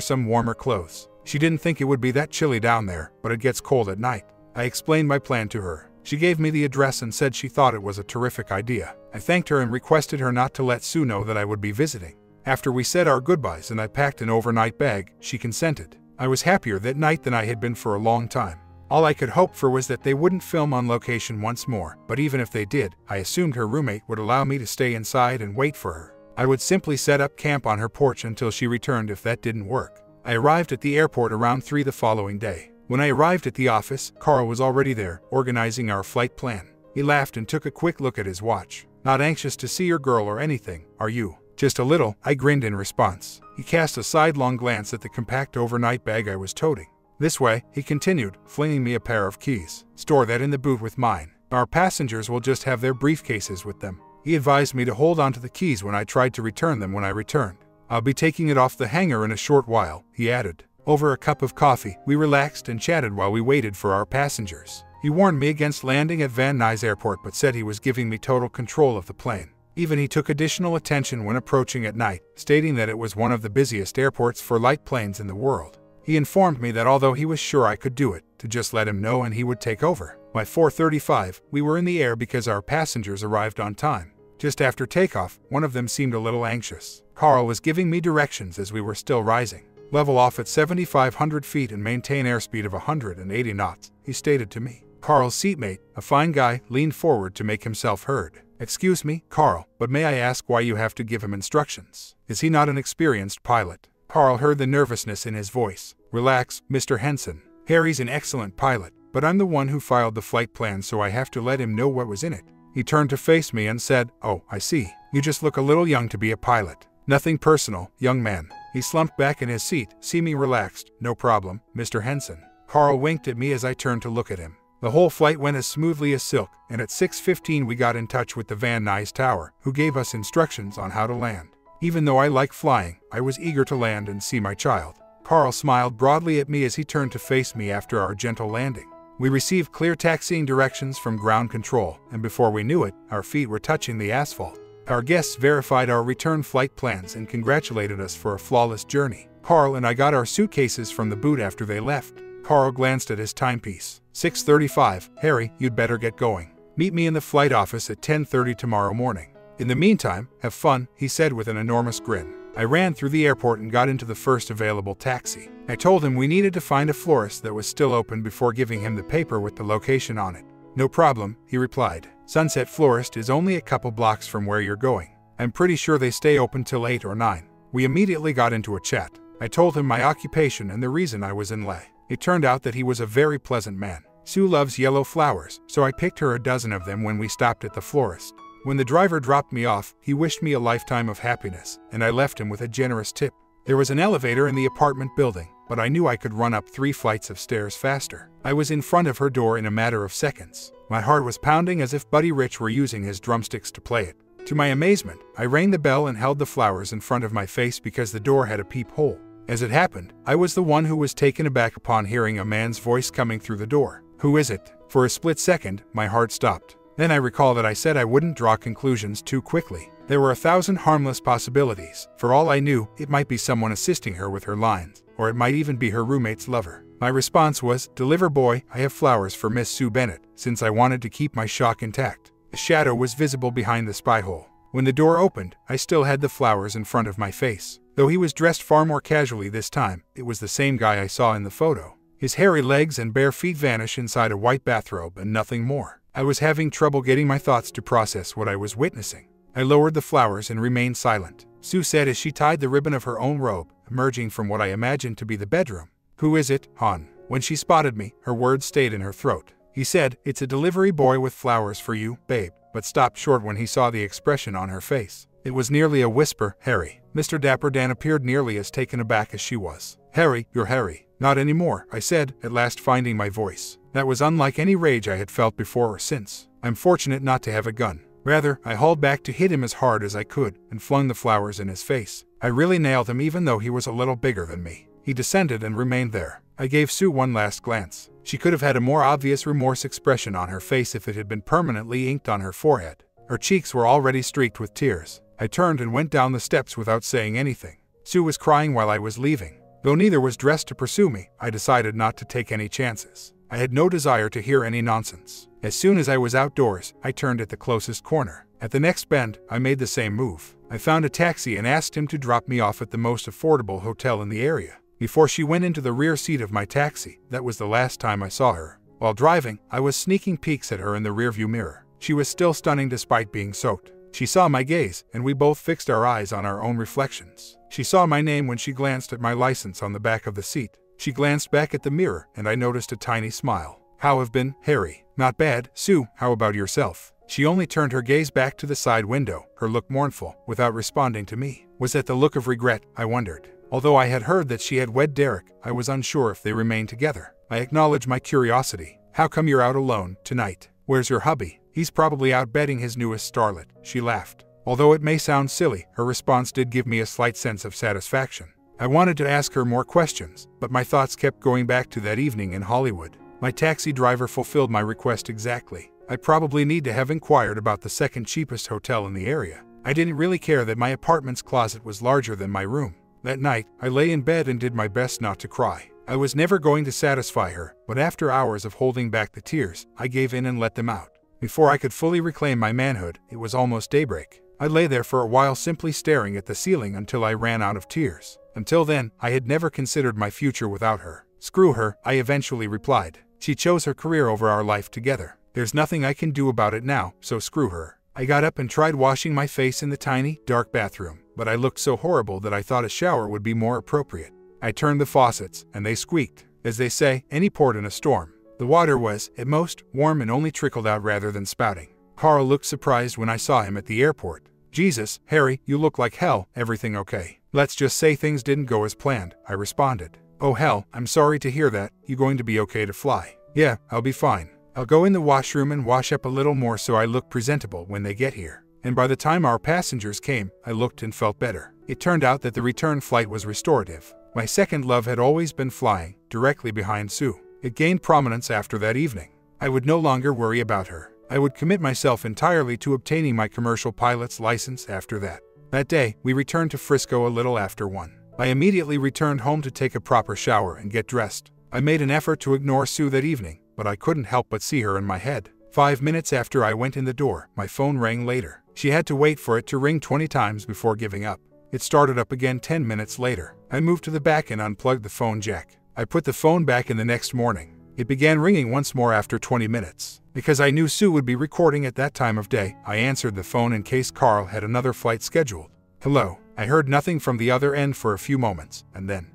some warmer clothes. She didn't think it would be that chilly down there, but it gets cold at night. I explained my plan to her. She gave me the address and said she thought it was a terrific idea. I thanked her and requested her not to let Sue know that I would be visiting. After we said our goodbyes and I packed an overnight bag, she consented. I was happier that night than I had been for a long time. All I could hope for was that they wouldn't film on location once more, but even if they did, I assumed her roommate would allow me to stay inside and wait for her. I would simply set up camp on her porch until she returned if that didn't work. I arrived at the airport around 3 the following day. When I arrived at the office, Carl was already there, organizing our flight plan. He laughed and took a quick look at his watch. Not anxious to see your girl or anything, are you? Just a little, I grinned in response. He cast a sidelong glance at the compact overnight bag I was toting. This way, he continued, flinging me a pair of keys. Store that in the boot with mine. Our passengers will just have their briefcases with them. He advised me to hold onto the keys when I tried to return them when I returned. I'll be taking it off the hanger in a short while, he added. Over a cup of coffee, we relaxed and chatted while we waited for our passengers. He warned me against landing at Van Nuys Airport but said he was giving me total control of the plane. Even he took additional attention when approaching at night, stating that it was one of the busiest airports for light planes in the world. He informed me that although he was sure I could do it, to just let him know and he would take over. By 4:35, we were in the air because our passengers arrived on time. Just after takeoff, one of them seemed a little anxious. Carl was giving me directions as we were still rising. Level off at 7,500 feet and maintain airspeed of 180 knots, he stated to me. Carl's seatmate, a fine guy, leaned forward to make himself heard. Excuse me, Carl, but may I ask why you have to give him instructions? Is he not an experienced pilot? Carl heard the nervousness in his voice. Relax, Mr. Henson. Harry's an excellent pilot, but I'm the one who filed the flight plan, so I have to let him know what was in it. He turned to face me and said, Oh, I see. You just look a little young to be a pilot. Nothing personal, young man. He slumped back in his seat, seeming relaxed. No problem, Mr. Henson. Carl winked at me as I turned to look at him. The whole flight went as smoothly as silk, and at 6:15 we got in touch with the Van Nuys Tower, who gave us instructions on how to land. Even though I like flying, I was eager to land and see my child. Carl smiled broadly at me as he turned to face me after our gentle landing. We received clear taxiing directions from ground control, and before we knew it, our feet were touching the asphalt. Our guests verified our return flight plans and congratulated us for a flawless journey. Carl and I got our suitcases from the boot after they left. Carl glanced at his timepiece. 6:35, Harry, you'd better get going. Meet me in the flight office at 10:30 tomorrow morning. In the meantime, have fun, he said with an enormous grin. I ran through the airport and got into the first available taxi. I told him we needed to find a florist that was still open before giving him the paper with the location on it. No problem, he replied. Sunset Florist is only a couple blocks from where you're going. I'm pretty sure they stay open till 8 or 9. We immediately got into a chat. I told him my occupation and the reason I was in LA. It turned out that he was a very pleasant man. Sue loves yellow flowers, so I picked her a dozen of them when we stopped at the florist. When the driver dropped me off, he wished me a lifetime of happiness, and I left him with a generous tip. There was an elevator in the apartment building, but I knew I could run up 3 flights of stairs faster. I was in front of her door in a matter of seconds. My heart was pounding as if Buddy Rich were using his drumsticks to play it. To my amazement, I rang the bell and held the flowers in front of my face because the door had a peephole. As it happened, I was the one who was taken aback upon hearing a man's voice coming through the door. "Who is it?" For a split second, my heart stopped. Then I recall that I said I wouldn't draw conclusions too quickly. There were 1,000 harmless possibilities. For all I knew, it might be someone assisting her with her lines, or it might even be her roommate's lover. My response was, "Deliver boy, I have flowers for Miss Sue Bennett," since I wanted to keep my shock intact. A shadow was visible behind the spy hole. When the door opened, I still had the flowers in front of my face. Though he was dressed far more casually this time, it was the same guy I saw in the photo. His hairy legs and bare feet vanish inside a white bathrobe and nothing more. I was having trouble getting my thoughts to process what I was witnessing. I lowered the flowers and remained silent. Sue said as she tied the ribbon of her own robe, emerging from what I imagined to be the bedroom. "Who is it, hon?" When she spotted me, her words stayed in her throat. He said, "It's a delivery boy with flowers for you, babe," but stopped short when he saw the expression on her face. It was nearly a whisper. "Harry." Mr. Dapper Dan appeared nearly as taken aback as she was. "Harry, you're Harry." "Not anymore," I said, at last finding my voice. That was unlike any rage I had felt before or since. I'm fortunate not to have a gun. Rather, I hauled back to hit him as hard as I could and flung the flowers in his face. I really nailed him even though he was a little bigger than me. He descended and remained there. I gave Sue one last glance. She could have had a more obvious remorse expression on her face if it had been permanently inked on her forehead. Her cheeks were already streaked with tears. I turned and went down the steps without saying anything. Sue was crying while I was leaving. Though neither was dressed to pursue me, I decided not to take any chances. I had no desire to hear any nonsense. As soon as I was outdoors, I turned at the closest corner. At the next bend, I made the same move. I found a taxi and asked him to drop me off at the most affordable hotel in the area. Before she went into the rear seat of my taxi, that was the last time I saw her. While driving, I was sneaking peeks at her in the rearview mirror. She was still stunning despite being soaked. She saw my gaze, and we both fixed our eyes on our own reflections. She saw my name when she glanced at my license on the back of the seat. She glanced back at the mirror, and I noticed a tiny smile. "How have been, Harry?" "Not bad, Sue. How about yourself?" She only turned her gaze back to the side window, her look mournful, without responding to me. Was that the look of regret, I wondered? Although I had heard that she had wed Derek, I was unsure if they remained together. I acknowledged my curiosity. "How come you're out alone tonight? Where's your hubby?" "He's probably out bedding his newest starlet," she laughed. Although it may sound silly, her response did give me a slight sense of satisfaction. I wanted to ask her more questions, but my thoughts kept going back to that evening in Hollywood. My taxi driver fulfilled my request exactly. I probably need to have inquired about the second cheapest hotel in the area. I didn't really care that my apartment's closet was larger than my room. That night, I lay in bed and did my best not to cry. I was never going to satisfy her, but after hours of holding back the tears, I gave in and let them out. Before I could fully reclaim my manhood, it was almost daybreak. I lay there for a while simply staring at the ceiling until I ran out of tears. Until then, I had never considered my future without her. "Screw her," I eventually replied. "She chose her career over our life together. There's nothing I can do about it now, so screw her." I got up and tried washing my face in the tiny, dark bathroom, but I looked so horrible that I thought a shower would be more appropriate. I turned the faucets, and they squeaked. As they say, any port in a storm. The water was, at most, warm and only trickled out rather than spouting. Carl looked surprised when I saw him at the airport. "Jesus, Harry, you look like hell. Everything okay?" "Let's just say things didn't go as planned," I responded. "Oh hell, I'm sorry to hear that. You going to be okay to fly?" "Yeah, I'll be fine. I'll go in the washroom and wash up a little more so I look presentable when they get here." And by the time our passengers came, I looked and felt better. It turned out that the return flight was restorative. My second love had always been flying, directly behind Sue. It gained prominence after that evening. I would no longer worry about her. I would commit myself entirely to obtaining my commercial pilot's license after that. That day, we returned to Frisco a little after 1. I immediately returned home to take a proper shower and get dressed. I made an effort to ignore Sue that evening, but I couldn't help but see her in my head. 5 minutes after I went in the door, my phone rang later. She had to wait for it to ring 20 times before giving up. It started up again 10 minutes later. I moved to the back and unplugged the phone jack. I put the phone back in the next morning. It began ringing once more after 20 minutes. Because I knew Sue would be recording at that time of day, I answered the phone in case Carl had another flight scheduled. "Hello." I heard nothing from the other end for a few moments, and then,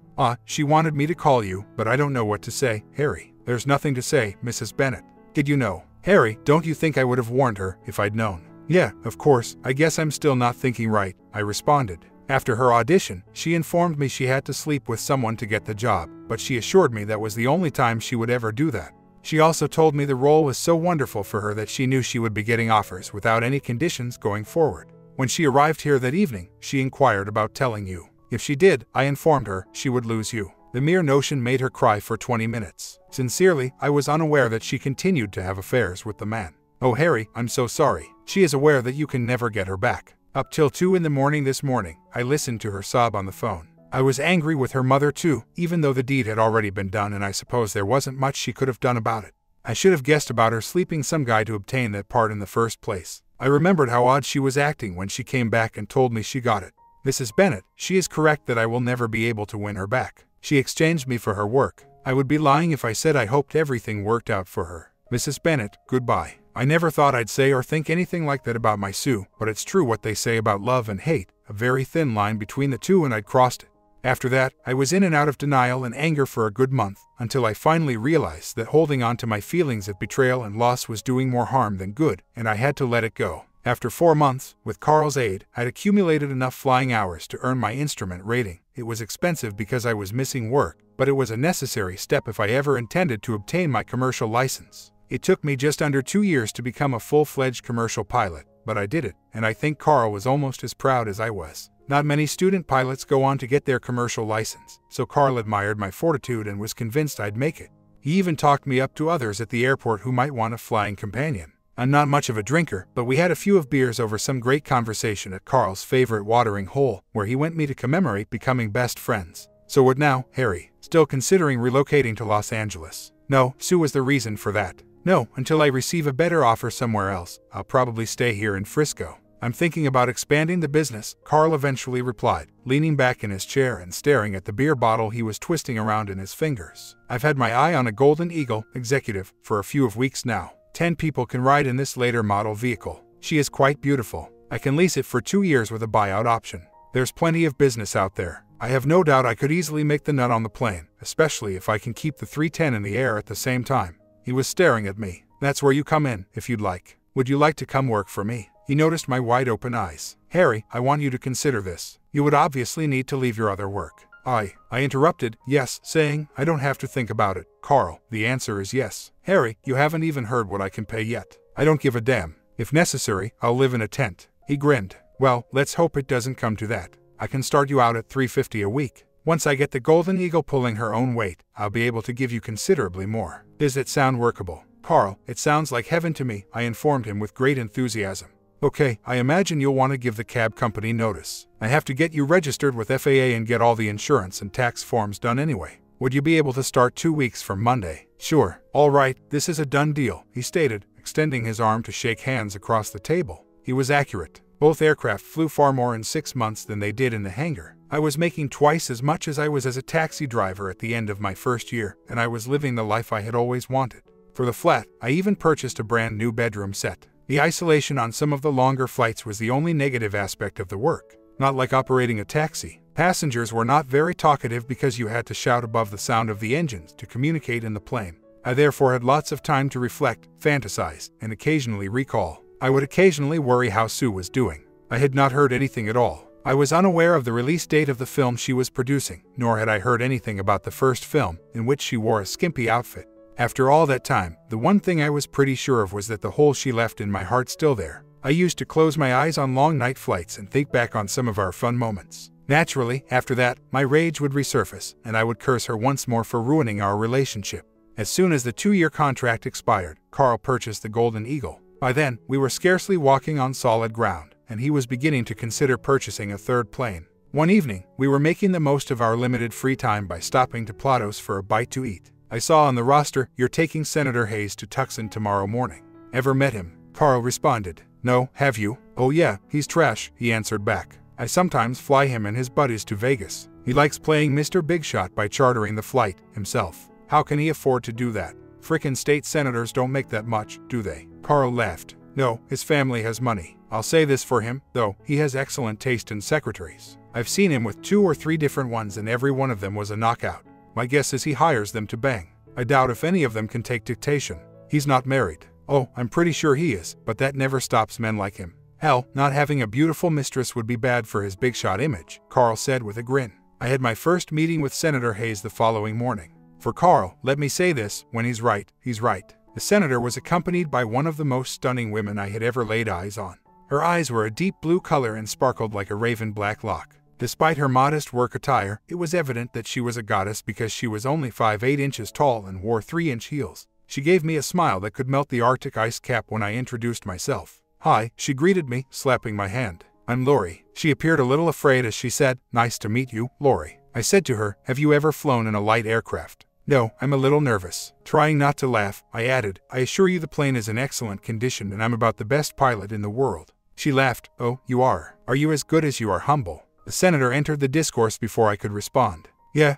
she wanted me to call you, but I don't know what to say, Harry." There's nothing to say, Mrs. Bennet. Did you know? Harry, don't you think I would have warned her if I'd known? Yeah, of course, I guess I'm still not thinking right, I responded. After her audition, she informed me she had to sleep with someone to get the job, but she assured me that was the only time she would ever do that. She also told me the role was so wonderful for her that she knew she would be getting offers without any conditions going forward. When she arrived here that evening, she inquired about telling you. If she did, I informed her she would lose you. The mere notion made her cry for 20 minutes. Sincerely, I was unaware that she continued to have affairs with the man. Oh Harry, I'm so sorry. She is aware that you can never get her back. Up till 2 in the morning this morning, I listened to her sob on the phone. I was angry with her mother too, even though the deed had already been done and I suppose there wasn't much she could have done about it. I should have guessed about her sleeping some guy to obtain that part in the first place. I remembered how odd she was acting when she came back and told me she got it. Mrs. Bennet, she is correct that I will never be able to win her back. She exchanged me for her work. I would be lying if I said I hoped everything worked out for her. Mrs. Bennet, goodbye. I never thought I'd say or think anything like that about my Sue, but it's true what they say about love and hate, a very thin line between the two, and I'd crossed it. After that, I was in and out of denial and anger for a good month, until I finally realized that holding on to my feelings of betrayal and loss was doing more harm than good, and I had to let it go. After 4 months, with Carl's aid, I'd accumulated enough flying hours to earn my instrument rating. It was expensive because I was missing work, but it was a necessary step if I ever intended to obtain my commercial license. It took me just under 2 years to become a full-fledged commercial pilot, but I did it, and I think Carl was almost as proud as I was. Not many student pilots go on to get their commercial license, so Carl admired my fortitude and was convinced I'd make it. He even talked me up to others at the airport who might want a flying companion. I'm not much of a drinker, but we had a few of beers over some great conversation at Carl's favorite watering hole, where he went me to commemorate becoming best friends. So what now, Harry? Still considering relocating to Los Angeles? No, Sue was the reason for that. No, until I receive a better offer somewhere else. I'll probably stay here in Frisco. I'm thinking about expanding the business, Carl eventually replied, leaning back in his chair and staring at the beer bottle he was twisting around in his fingers. I've had my eye on a Golden Eagle executive for a few of weeks now. 10 people can ride in this later model vehicle. She is quite beautiful. I can lease it for 2 years with a buyout option. There's plenty of business out there. I have no doubt I could easily make the nut on the plane, especially if I can keep the 310 in the air at the same time. He was staring at me. That's where you come in, if you'd like. Would you like to come work for me? He noticed my wide-open eyes. Harry, I want you to consider this. You would obviously need to leave your other work. I interrupted, yes, saying, I don't have to think about it. Carl, the answer is yes. Harry, you haven't even heard what I can pay yet. I don't give a damn. If necessary, I'll live in a tent. He grinned. Well, let's hope it doesn't come to that. I can start you out at $350 a week. Once I get the Golden Eagle pulling her own weight, I'll be able to give you considerably more. Does it sound workable? Carl, it sounds like heaven to me, I informed him with great enthusiasm. Okay, I imagine you'll want to give the cab company notice. I have to get you registered with FAA and get all the insurance and tax forms done anyway. Would you be able to start 2 weeks from Monday? Sure. All right, this is a done deal, he stated, extending his arm to shake hands across the table. He was accurate. Both aircraft flew far more in 6 months than they did in the hangar. I was making twice as much as I was as a taxi driver at the end of my first year, and I was living the life I had always wanted. For the flat, I even purchased a brand new bedroom set. The isolation on some of the longer flights was the only negative aspect of the work. Not like operating a taxi. Passengers were not very talkative because you had to shout above the sound of the engines to communicate in the plane. I therefore had lots of time to reflect, fantasize, and occasionally recall. I would occasionally worry how Sue was doing. I had not heard anything at all. I was unaware of the release date of the film she was producing, nor had I heard anything about the first film, in which she wore a skimpy outfit. After all that time, the one thing I was pretty sure of was that the hole she left in my heart still there. I used to close my eyes on long night flights and think back on some of our fun moments. Naturally, after that, my rage would resurface, and I would curse her once more for ruining our relationship. As soon as the 2-year contract expired, Carl purchased the Golden Eagle. By then, we were scarcely walking on solid ground, and he was beginning to consider purchasing a third plane. One evening, we were making the most of our limited free time by stopping to Plato's for a bite to eat. I saw on the roster, you're taking Senator Hayes to Tucson tomorrow morning. Ever met him? Carl responded. No, have you? Oh yeah, he's trash, he answered back. I sometimes fly him and his buddies to Vegas. He likes playing Mr. Big Shot by chartering the flight himself. How can he afford to do that? Frickin' state senators don't make that much, do they? Carl laughed. No, his family has money. I'll say this for him, though, he has excellent taste in secretaries. I've seen him with 2 or 3 different ones and every one of them was a knockout. My guess is he hires them to bang. I doubt if any of them can take dictation. He's not married. Oh, I'm pretty sure he is, but that never stops men like him. Hell, not having a beautiful mistress would be bad for his big shot image, Carl said with a grin. I had my first meeting with Senator Hayes the following morning. For Carl, let me say this, when he's right, he's right. The senator was accompanied by one of the most stunning women I had ever laid eyes on. Her eyes were a deep blue color and sparkled like a raven black lock. Despite her modest work attire, it was evident that she was a goddess because she was only 5'8" inches tall and wore 3-inch heels. She gave me a smile that could melt the Arctic ice cap when I introduced myself. Hi, she greeted me, slapping my hand. I'm Lori. She appeared a little afraid as she said, Nice to meet you, Lori. I said to her, Have you ever flown in a light aircraft? No, I'm a little nervous. Trying not to laugh, I added, I assure you the plane is in excellent condition and I'm about the best pilot in the world. She laughed. Oh, you are. Are you as good as you are humble? The senator entered the discourse before I could respond. Yeah,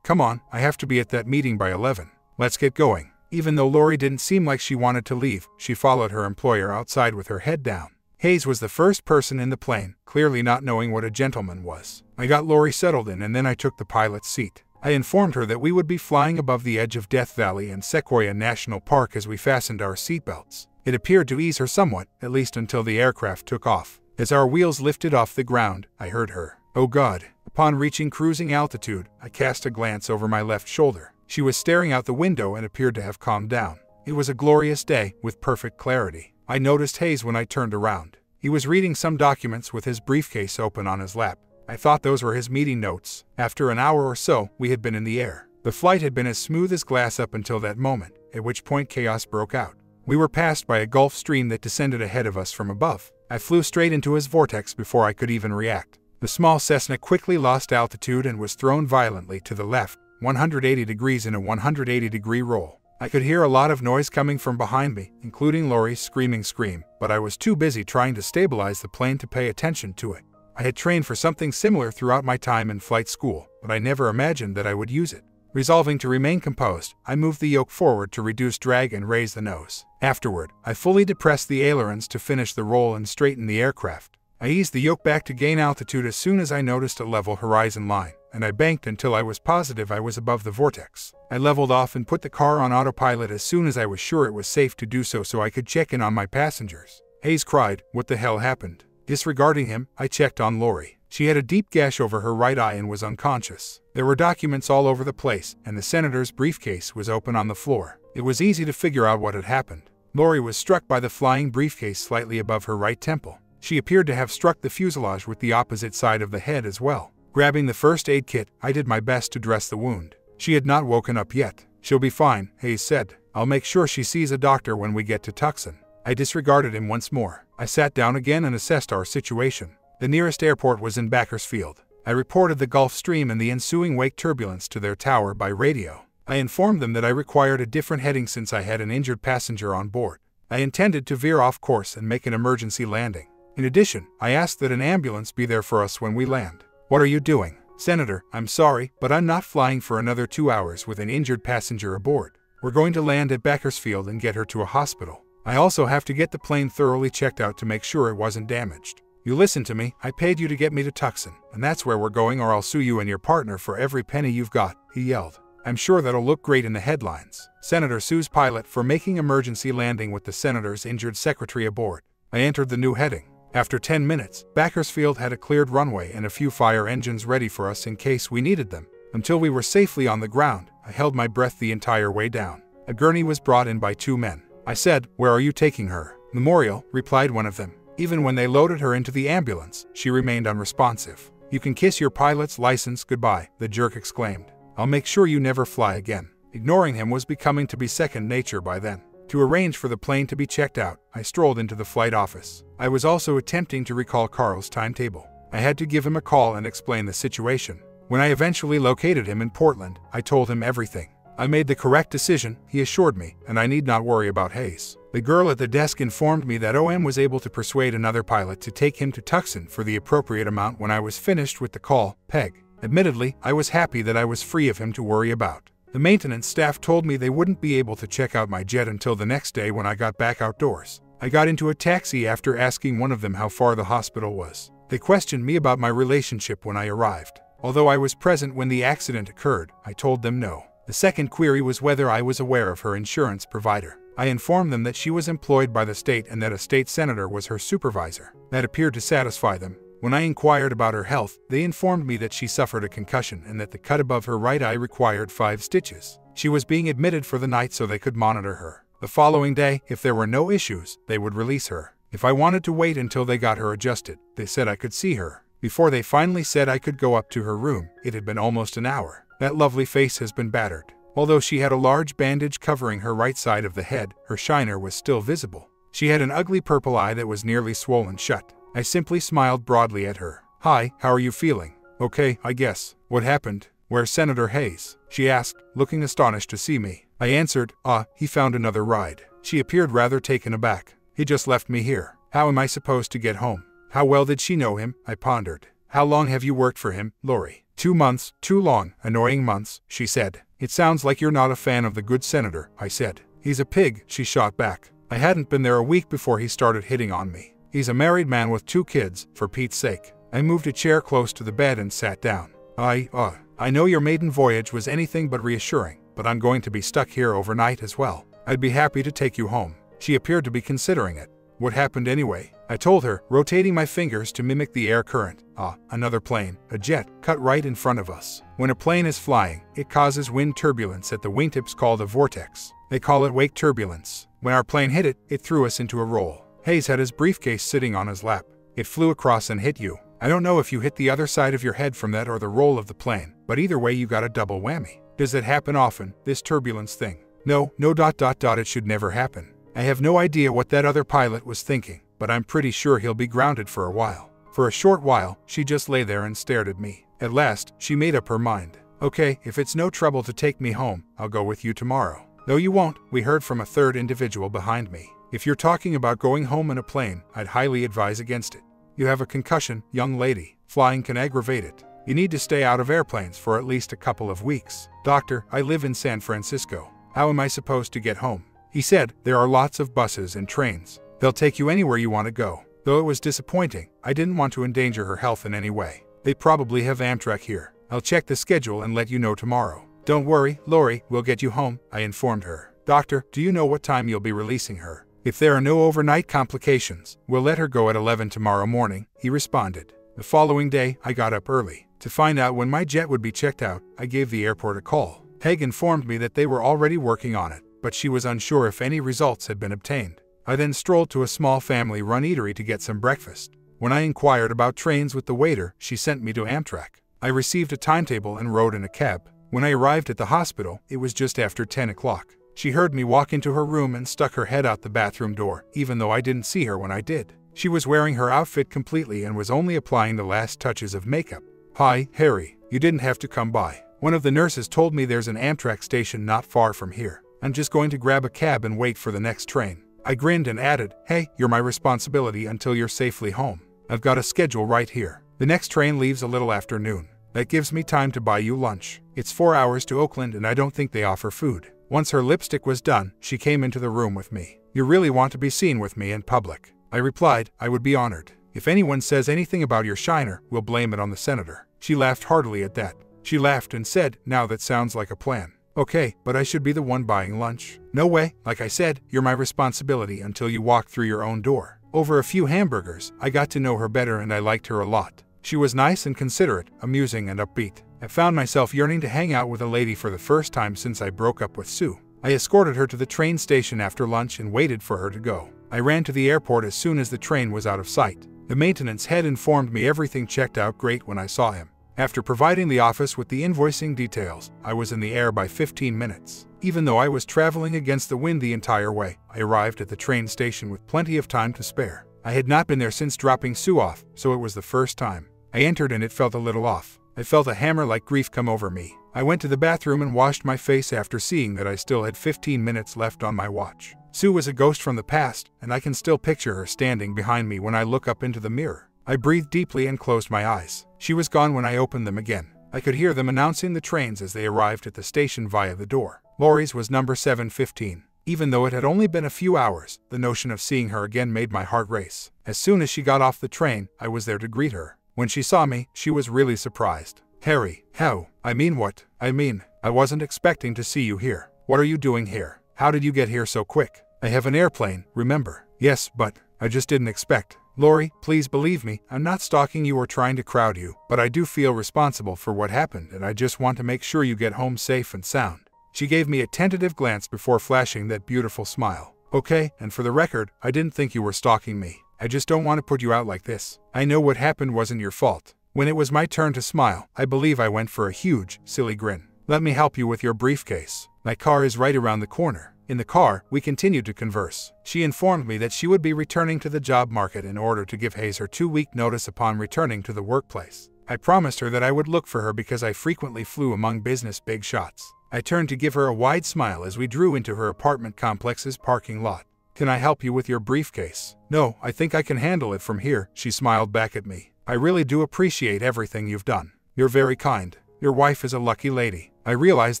come on, I have to be at that meeting by 11. Let's get going. Even though Lori didn't seem like she wanted to leave, she followed her employer outside with her head down. Hayes was the first person in the plane, clearly not knowing what a gentleman was. I got Lori settled in and then I took the pilot's seat. I informed her that we would be flying above the edge of Death Valley and Sequoia National Park as we fastened our seatbelts. It appeared to ease her somewhat, at least until the aircraft took off. As our wheels lifted off the ground, I heard her. Oh God. Upon reaching cruising altitude, I cast a glance over my left shoulder. She was staring out the window and appeared to have calmed down. It was a glorious day, with perfect clarity. I noticed Hayes when I turned around. He was reading some documents with his briefcase open on his lap. I thought those were his meeting notes. After an hour or so, we had been in the air. The flight had been as smooth as glass up until that moment, at which point chaos broke out. We were passed by a Gulf Stream that descended ahead of us from above. I flew straight into his vortex before I could even react. The small Cessna quickly lost altitude and was thrown violently to the left, 180 degrees in a 180-degree roll. I could hear a lot of noise coming from behind me, including Lori's screaming scream, but I was too busy trying to stabilize the plane to pay attention to it. I had trained for something similar throughout my time in flight school, but I never imagined that I would use it. Resolving to remain composed, I moved the yoke forward to reduce drag and raise the nose. Afterward, I fully depressed the ailerons to finish the roll and straighten the aircraft. I eased the yoke back to gain altitude as soon as I noticed a level horizon line, and I banked until I was positive I was above the vortex. I leveled off and put the car on autopilot as soon as I was sure it was safe to do so I could check in on my passengers. Hayes cried, What the hell happened? Disregarding him, I checked on Lori. She had a deep gash over her right eye and was unconscious. There were documents all over the place, and the senator's briefcase was open on the floor. It was easy to figure out what had happened. Lori was struck by the flying briefcase slightly above her right temple. She appeared to have struck the fuselage with the opposite side of the head as well. Grabbing the first aid kit, I did my best to dress the wound. She had not woken up yet. She'll be fine, Hayes said. I'll make sure she sees a doctor when we get to Tucson. I disregarded him once more. I sat down again and assessed our situation. The nearest airport was in Bakersfield. I reported the Gulf Stream and the ensuing wake turbulence to their tower by radio. I informed them that I required a different heading since I had an injured passenger on board. I intended to veer off course and make an emergency landing. In addition, I asked that an ambulance be there for us when we land. What are you doing? Senator, I'm sorry, but I'm not flying for another 2 hours with an injured passenger aboard. We're going to land at Bakersfield and get her to a hospital. I also have to get the plane thoroughly checked out to make sure it wasn't damaged. You listen to me, I paid you to get me to Tucson, and that's where we're going or I'll sue you and your partner for every penny you've got, he yelled. I'm sure that'll look great in the headlines. Senator sues pilot for making emergency landing with the senator's injured secretary aboard. I entered the new heading. After 10 minutes, Bakersfield had a cleared runway and a few fire engines ready for us in case we needed them. Until we were safely on the ground, I held my breath the entire way down. A gurney was brought in by 2 men. I said, Where are you taking her? Memorial, replied one of them. Even when they loaded her into the ambulance, she remained unresponsive. You can kiss your pilot's license goodbye, the jerk exclaimed. I'll make sure you never fly again. Ignoring him was becoming to be second nature by then. To arrange for the plane to be checked out, I strolled into the flight office. I was also attempting to recall Carl's timetable. I had to give him a call and explain the situation. When I eventually located him in Portland, I told him everything. I made the correct decision, he assured me, and I need not worry about Hayes. The girl at the desk informed me that OM was able to persuade another pilot to take him to Tucson for the appropriate amount when I was finished with the call, Peg. Admittedly, I was happy that I was free of him to worry about. The maintenance staff told me they wouldn't be able to check out my jet until the next day when I got back outdoors. I got into a taxi after asking one of them how far the hospital was. They questioned me about my relationship when I arrived. Although I was present when the accident occurred, I told them no. The second query was whether I was aware of her insurance provider. I informed them that she was employed by the state and that a state senator was her supervisor. That appeared to satisfy them. When I inquired about her health, they informed me that she suffered a concussion and that the cut above her right eye required 5 stitches. She was being admitted for the night so they could monitor her. The following day, if there were no issues, they would release her. If I wanted to wait until they got her adjusted, they said I could see her. Before they finally said I could go up to her room, it had been almost an hour. That lovely face has been battered. Although she had a large bandage covering her right side of the head, her shiner was still visible. She had an ugly purple eye that was nearly swollen shut. I simply smiled broadly at her. "Hi, how are you feeling?" "Okay, I guess." "What happened? Where's Senator Hayes?" she asked, looking astonished to see me. I answered, He found another ride." She appeared rather taken aback. "He just left me here. How am I supposed to get home?" How well did she know him? I pondered. "How long have you worked for him, Lori?" 2 months, 2 long, annoying months, she said. "It sounds like you're not a fan of the good senator," I said. "He's a pig," she shot back. I hadn't been there a week before he started hitting on me. "He's a married man with 2 kids, for Pete's sake." I moved a chair close to the bed and sat down. I know your maiden voyage was anything but reassuring, but I'm going to be stuck here overnight as well. I'd be happy to take you home." She appeared to be considering it. "What happened anyway?" I told her, rotating my fingers to mimic the air current. Another plane, a jet, cut right in front of us. When a plane is flying, it causes wind turbulence at the wingtips called a vortex. They call it wake turbulence. When our plane hit it, it threw us into a roll. Hayes had his briefcase sitting on his lap. It flew across and hit you. I don't know if you hit the other side of your head from that or the roll of the plane, but either way you got a double whammy. Does it happen often, this turbulence thing? No, it should never happen. I have no idea what that other pilot was thinking, but I'm pretty sure he'll be grounded for a while. For a short while, she just lay there and stared at me. At last, she made up her mind. "Okay, if it's no trouble to take me home, I'll go with you tomorrow." "No, you won't," we heard from a third individual behind me. "If you're talking about going home in a plane, I'd highly advise against it. You have a concussion, young lady. Flying can aggravate it. You need to stay out of airplanes for at least a couple of weeks." "Doctor, I live in San Francisco. How am I supposed to get home?" He said, "There are lots of buses and trains. They'll take you anywhere you want to go." Though it was disappointing, I didn't want to endanger her health in any way. "They probably have Amtrak here. I'll check the schedule and let you know tomorrow." "Don't worry, Lori, we'll get you home," I informed her. "Doctor, do you know what time you'll be releasing her?" "If there are no overnight complications, we'll let her go at 11 tomorrow morning," he responded. The following day, I got up early. To find out when my jet would be checked out, I gave the airport a call. Haig informed me that they were already working on it, but she was unsure if any results had been obtained. I then strolled to a small family-run eatery to get some breakfast. When I inquired about trains with the waiter, she sent me to Amtrak. I received a timetable and rode in a cab. When I arrived at the hospital, it was just after 10 o'clock. She heard me walk into her room and stuck her head out the bathroom door, even though I didn't see her when I did. She was wearing her outfit completely and was only applying the last touches of makeup. "Hi, Harry. You didn't have to come by. One of the nurses told me there's an Amtrak station not far from here. I'm just going to grab a cab and wait for the next train." I grinned and added, "Hey, you're my responsibility until you're safely home. I've got a schedule right here. The next train leaves a little after noon. That gives me time to buy you lunch. It's 4 hours to Oakland and I don't think they offer food." Once her lipstick was done, she came into the room with me. "You really want to be seen with me in public?" I replied, "I would be honored. If anyone says anything about your shiner, we'll blame it on the senator." She laughed heartily at that. She laughed and said, "Now that sounds like a plan." "Okay, but I should be the one buying lunch." "No way. Like I said, you're my responsibility until you walk through your own door." Over a few hamburgers, I got to know her better and I liked her a lot. She was nice and considerate, amusing and upbeat. I found myself yearning to hang out with a lady for the first time since I broke up with Sue. I escorted her to the train station after lunch and waited for her to go. I ran to the airport as soon as the train was out of sight. The maintenance head informed me everything checked out great when I saw him. After providing the office with the invoicing details, I was in the air by 15 minutes. Even though I was traveling against the wind the entire way, I arrived at the train station with plenty of time to spare. I had not been there since dropping Sue off, so it was the first time. I entered and it felt a little off. I felt a hammer-like grief come over me. I went to the bathroom and washed my face after seeing that I still had 15 minutes left on my watch. Sue was a ghost from the past, and I can still picture her standing behind me when I look up into the mirror. I breathed deeply and closed my eyes. She was gone when I opened them again. I could hear them announcing the trains as they arrived at the station via the door. Lori's was number 715. Even though it had only been a few hours, the notion of seeing her again made my heart race. As soon as she got off the train, I was there to greet her. When she saw me, she was really surprised. Harry, how? I mean what? I wasn't expecting to see you here. What are you doing here? How did you get here so quick? I have an airplane, remember? Yes, but I just didn't expect. Lori, please believe me, I'm not stalking you or trying to crowd you, but I do feel responsible for what happened and I just want to make sure you get home safe and sound. She gave me a tentative glance before flashing that beautiful smile. Okay, and for the record, I didn't think you were stalking me. I just don't want to put you out like this. I know what happened wasn't your fault. When it was my turn to smile, I believe I went for a huge, silly grin. Let me help you with your briefcase. My car is right around the corner. In the car, we continued to converse. She informed me that she would be returning to the job market in order to give Hayes her 2-week notice upon returning to the workplace. I promised her that I would look for her because I frequently flew among business big shots. I turned to give her a wide smile as we drew into her apartment complex's parking lot. Can I help you with your briefcase? No, I think I can handle it from here, she smiled back at me. I really do appreciate everything you've done. You're very kind. Your wife is a lucky lady. I realized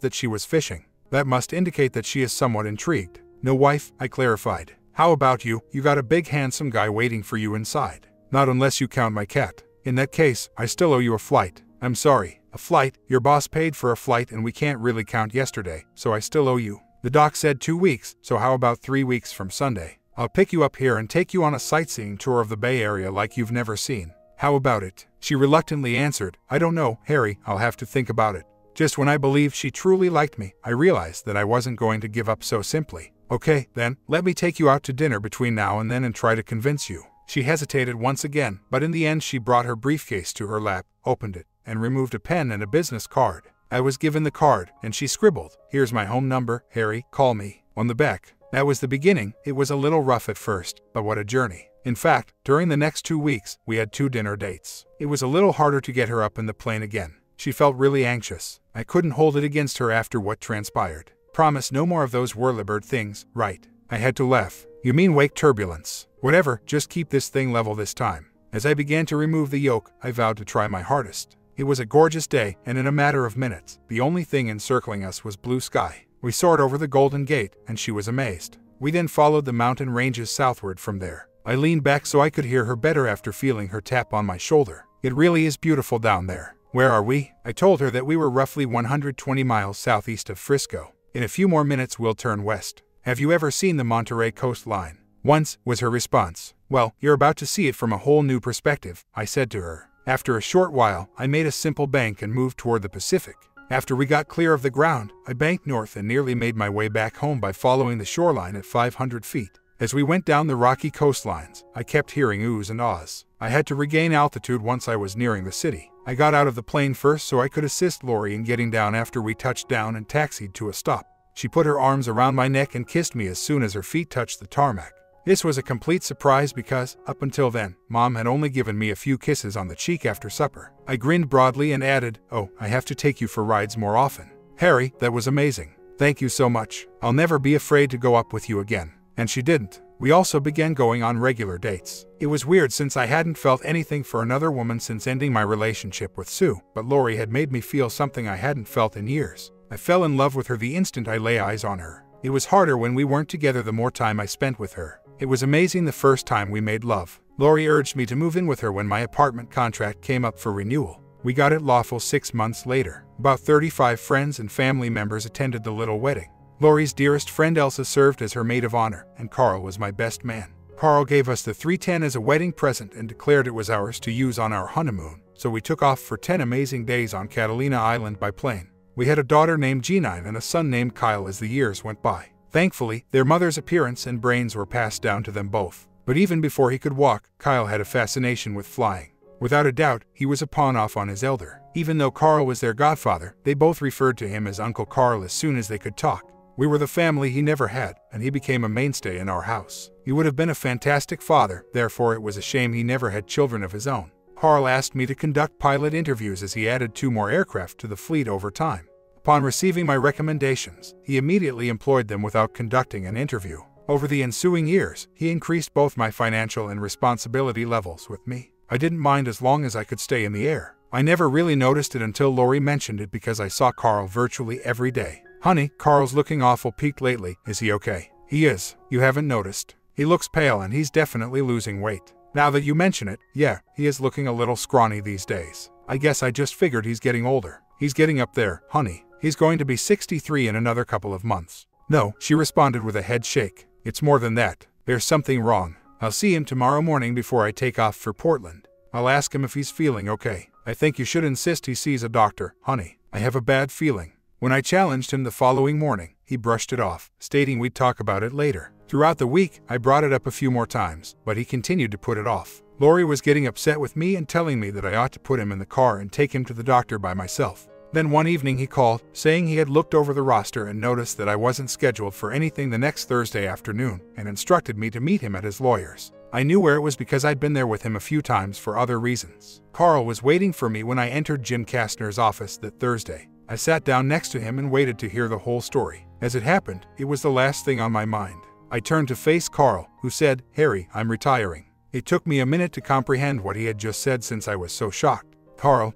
that she was fishing. That must indicate that she is somewhat intrigued. No wife, I clarified. How about you? You got a big handsome guy waiting for you inside. Not unless you count my cat. In that case, I still owe you a flight. I'm sorry. A flight? Your boss paid for a flight and we can't really count yesterday, so I still owe you. The doc said 2 weeks, so how about 3 weeks from Sunday? I'll pick you up here and take you on a sightseeing tour of the Bay Area like you've never seen. How about it? She reluctantly answered, I don't know, Harry, I'll have to think about it. Just when I believed she truly liked me, I realized that I wasn't going to give up so simply. Okay, then, let me take you out to dinner between now and then and try to convince you. She hesitated once again, but in the end she brought her briefcase to her lap, opened it, and removed a pen and a business card. I was given the card, and she scribbled, Here's my home number, Harry, call me, on the back. That was the beginning. It was a little rough at first, but what a journey. In fact, during the next 2 weeks, we had 2 dinner dates. It was a little harder to get her up in the plane again. She felt really anxious. I couldn't hold it against her after what transpired. Promise no more of those whirlybird things, right? I had to laugh. You mean wake turbulence? Whatever, just keep this thing level this time. As I began to remove the yoke, I vowed to try my hardest. It was a gorgeous day, and in a matter of minutes, the only thing encircling us was blue sky. We soared over the Golden Gate, and she was amazed. We then followed the mountain ranges southward from there. I leaned back so I could hear her better after feeling her tap on my shoulder. It really is beautiful down there. Where are we? I told her that we were roughly 120 miles southeast of Frisco. In a few more minutes we'll turn west. Have you ever seen the Monterey coastline? Once, was her response. Well, you're about to see it from a whole new perspective, I said to her. After a short while, I made a simple bank and moved toward the Pacific. After we got clear of the ground, I banked north and nearly made my way back home by following the shoreline at 500 feet. As we went down the rocky coastlines, I kept hearing oohs and ahs. I had to regain altitude once I was nearing the city. I got out of the plane first so I could assist Lori in getting down after we touched down and taxied to a stop. She put her arms around my neck and kissed me as soon as her feet touched the tarmac. This was a complete surprise because, up until then, Mom had only given me a few kisses on the cheek after supper. I grinned broadly and added, Oh, I have to take you for rides more often. Harry, that was amazing. Thank you so much. I'll never be afraid to go up with you again. And she didn't. We also began going on regular dates. It was weird since I hadn't felt anything for another woman since ending my relationship with Sue, but Lori had made me feel something I hadn't felt in years. I fell in love with her the instant I lay eyes on her. It was harder when we weren't together the more time I spent with her. It was amazing the first time we made love. Lori urged me to move in with her when my apartment contract came up for renewal. We got it lawful 6 months later. About 35 friends and family members attended the little wedding. Lori's dearest friend Elsa served as her maid of honor, and Carl was my best man. Carl gave us the 310 as a wedding present and declared it was ours to use on our honeymoon, so we took off for 10 amazing days on Catalina Island by plane. We had a daughter named G9 and a son named Kyle as the years went by. Thankfully, their mother's appearance and brains were passed down to them both. But even before he could walk, Kyle had a fascination with flying. Without a doubt, he was a pawn off on his elder. Even though Carl was their godfather, they both referred to him as Uncle Carl as soon as they could talk. We were the family he never had, and he became a mainstay in our house. He would have been a fantastic father, therefore it was a shame he never had children of his own. Carl asked me to conduct pilot interviews as he added 2 more aircraft to the fleet over time. Upon receiving my recommendations, he immediately employed them without conducting an interview. Over the ensuing years, he increased both my financial and responsibility levels with me. I didn't mind as long as I could stay in the air. I never really noticed it until Lori mentioned it because I saw Carl virtually every day. Honey, Carl's looking awful peaked lately. Is he okay? He is. You haven't noticed. He looks pale and he's definitely losing weight. Now that you mention it, yeah, he is looking a little scrawny these days. I guess I just figured he's getting older. He's getting up there, honey. He's going to be 63 in another couple of months. No, she responded with a head shake. It's more than that. There's something wrong. I'll see him tomorrow morning before I take off for Portland. I'll ask him if he's feeling okay. I think you should insist he sees a doctor, honey. I have a bad feeling. When I challenged him the following morning, he brushed it off, stating we'd talk about it later. Throughout the week, I brought it up a few more times, but he continued to put it off. Lori was getting upset with me and telling me that I ought to put him in the car and take him to the doctor by myself. Then one evening he called, saying he had looked over the roster and noticed that I wasn't scheduled for anything the next Thursday afternoon, and instructed me to meet him at his lawyer's. I knew where it was because I'd been there with him a few times for other reasons. Carl was waiting for me when I entered Jim Kastner's office that Thursday. I sat down next to him and waited to hear the whole story. As it happened, it was the last thing on my mind. I turned to face Carl, who said, "Harry, I'm retiring." It took me a minute to comprehend what he had just said since I was so shocked. "Carl,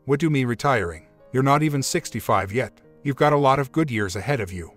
what do you mean retiring? You're not even 65 yet. You've got a lot of good years ahead of you.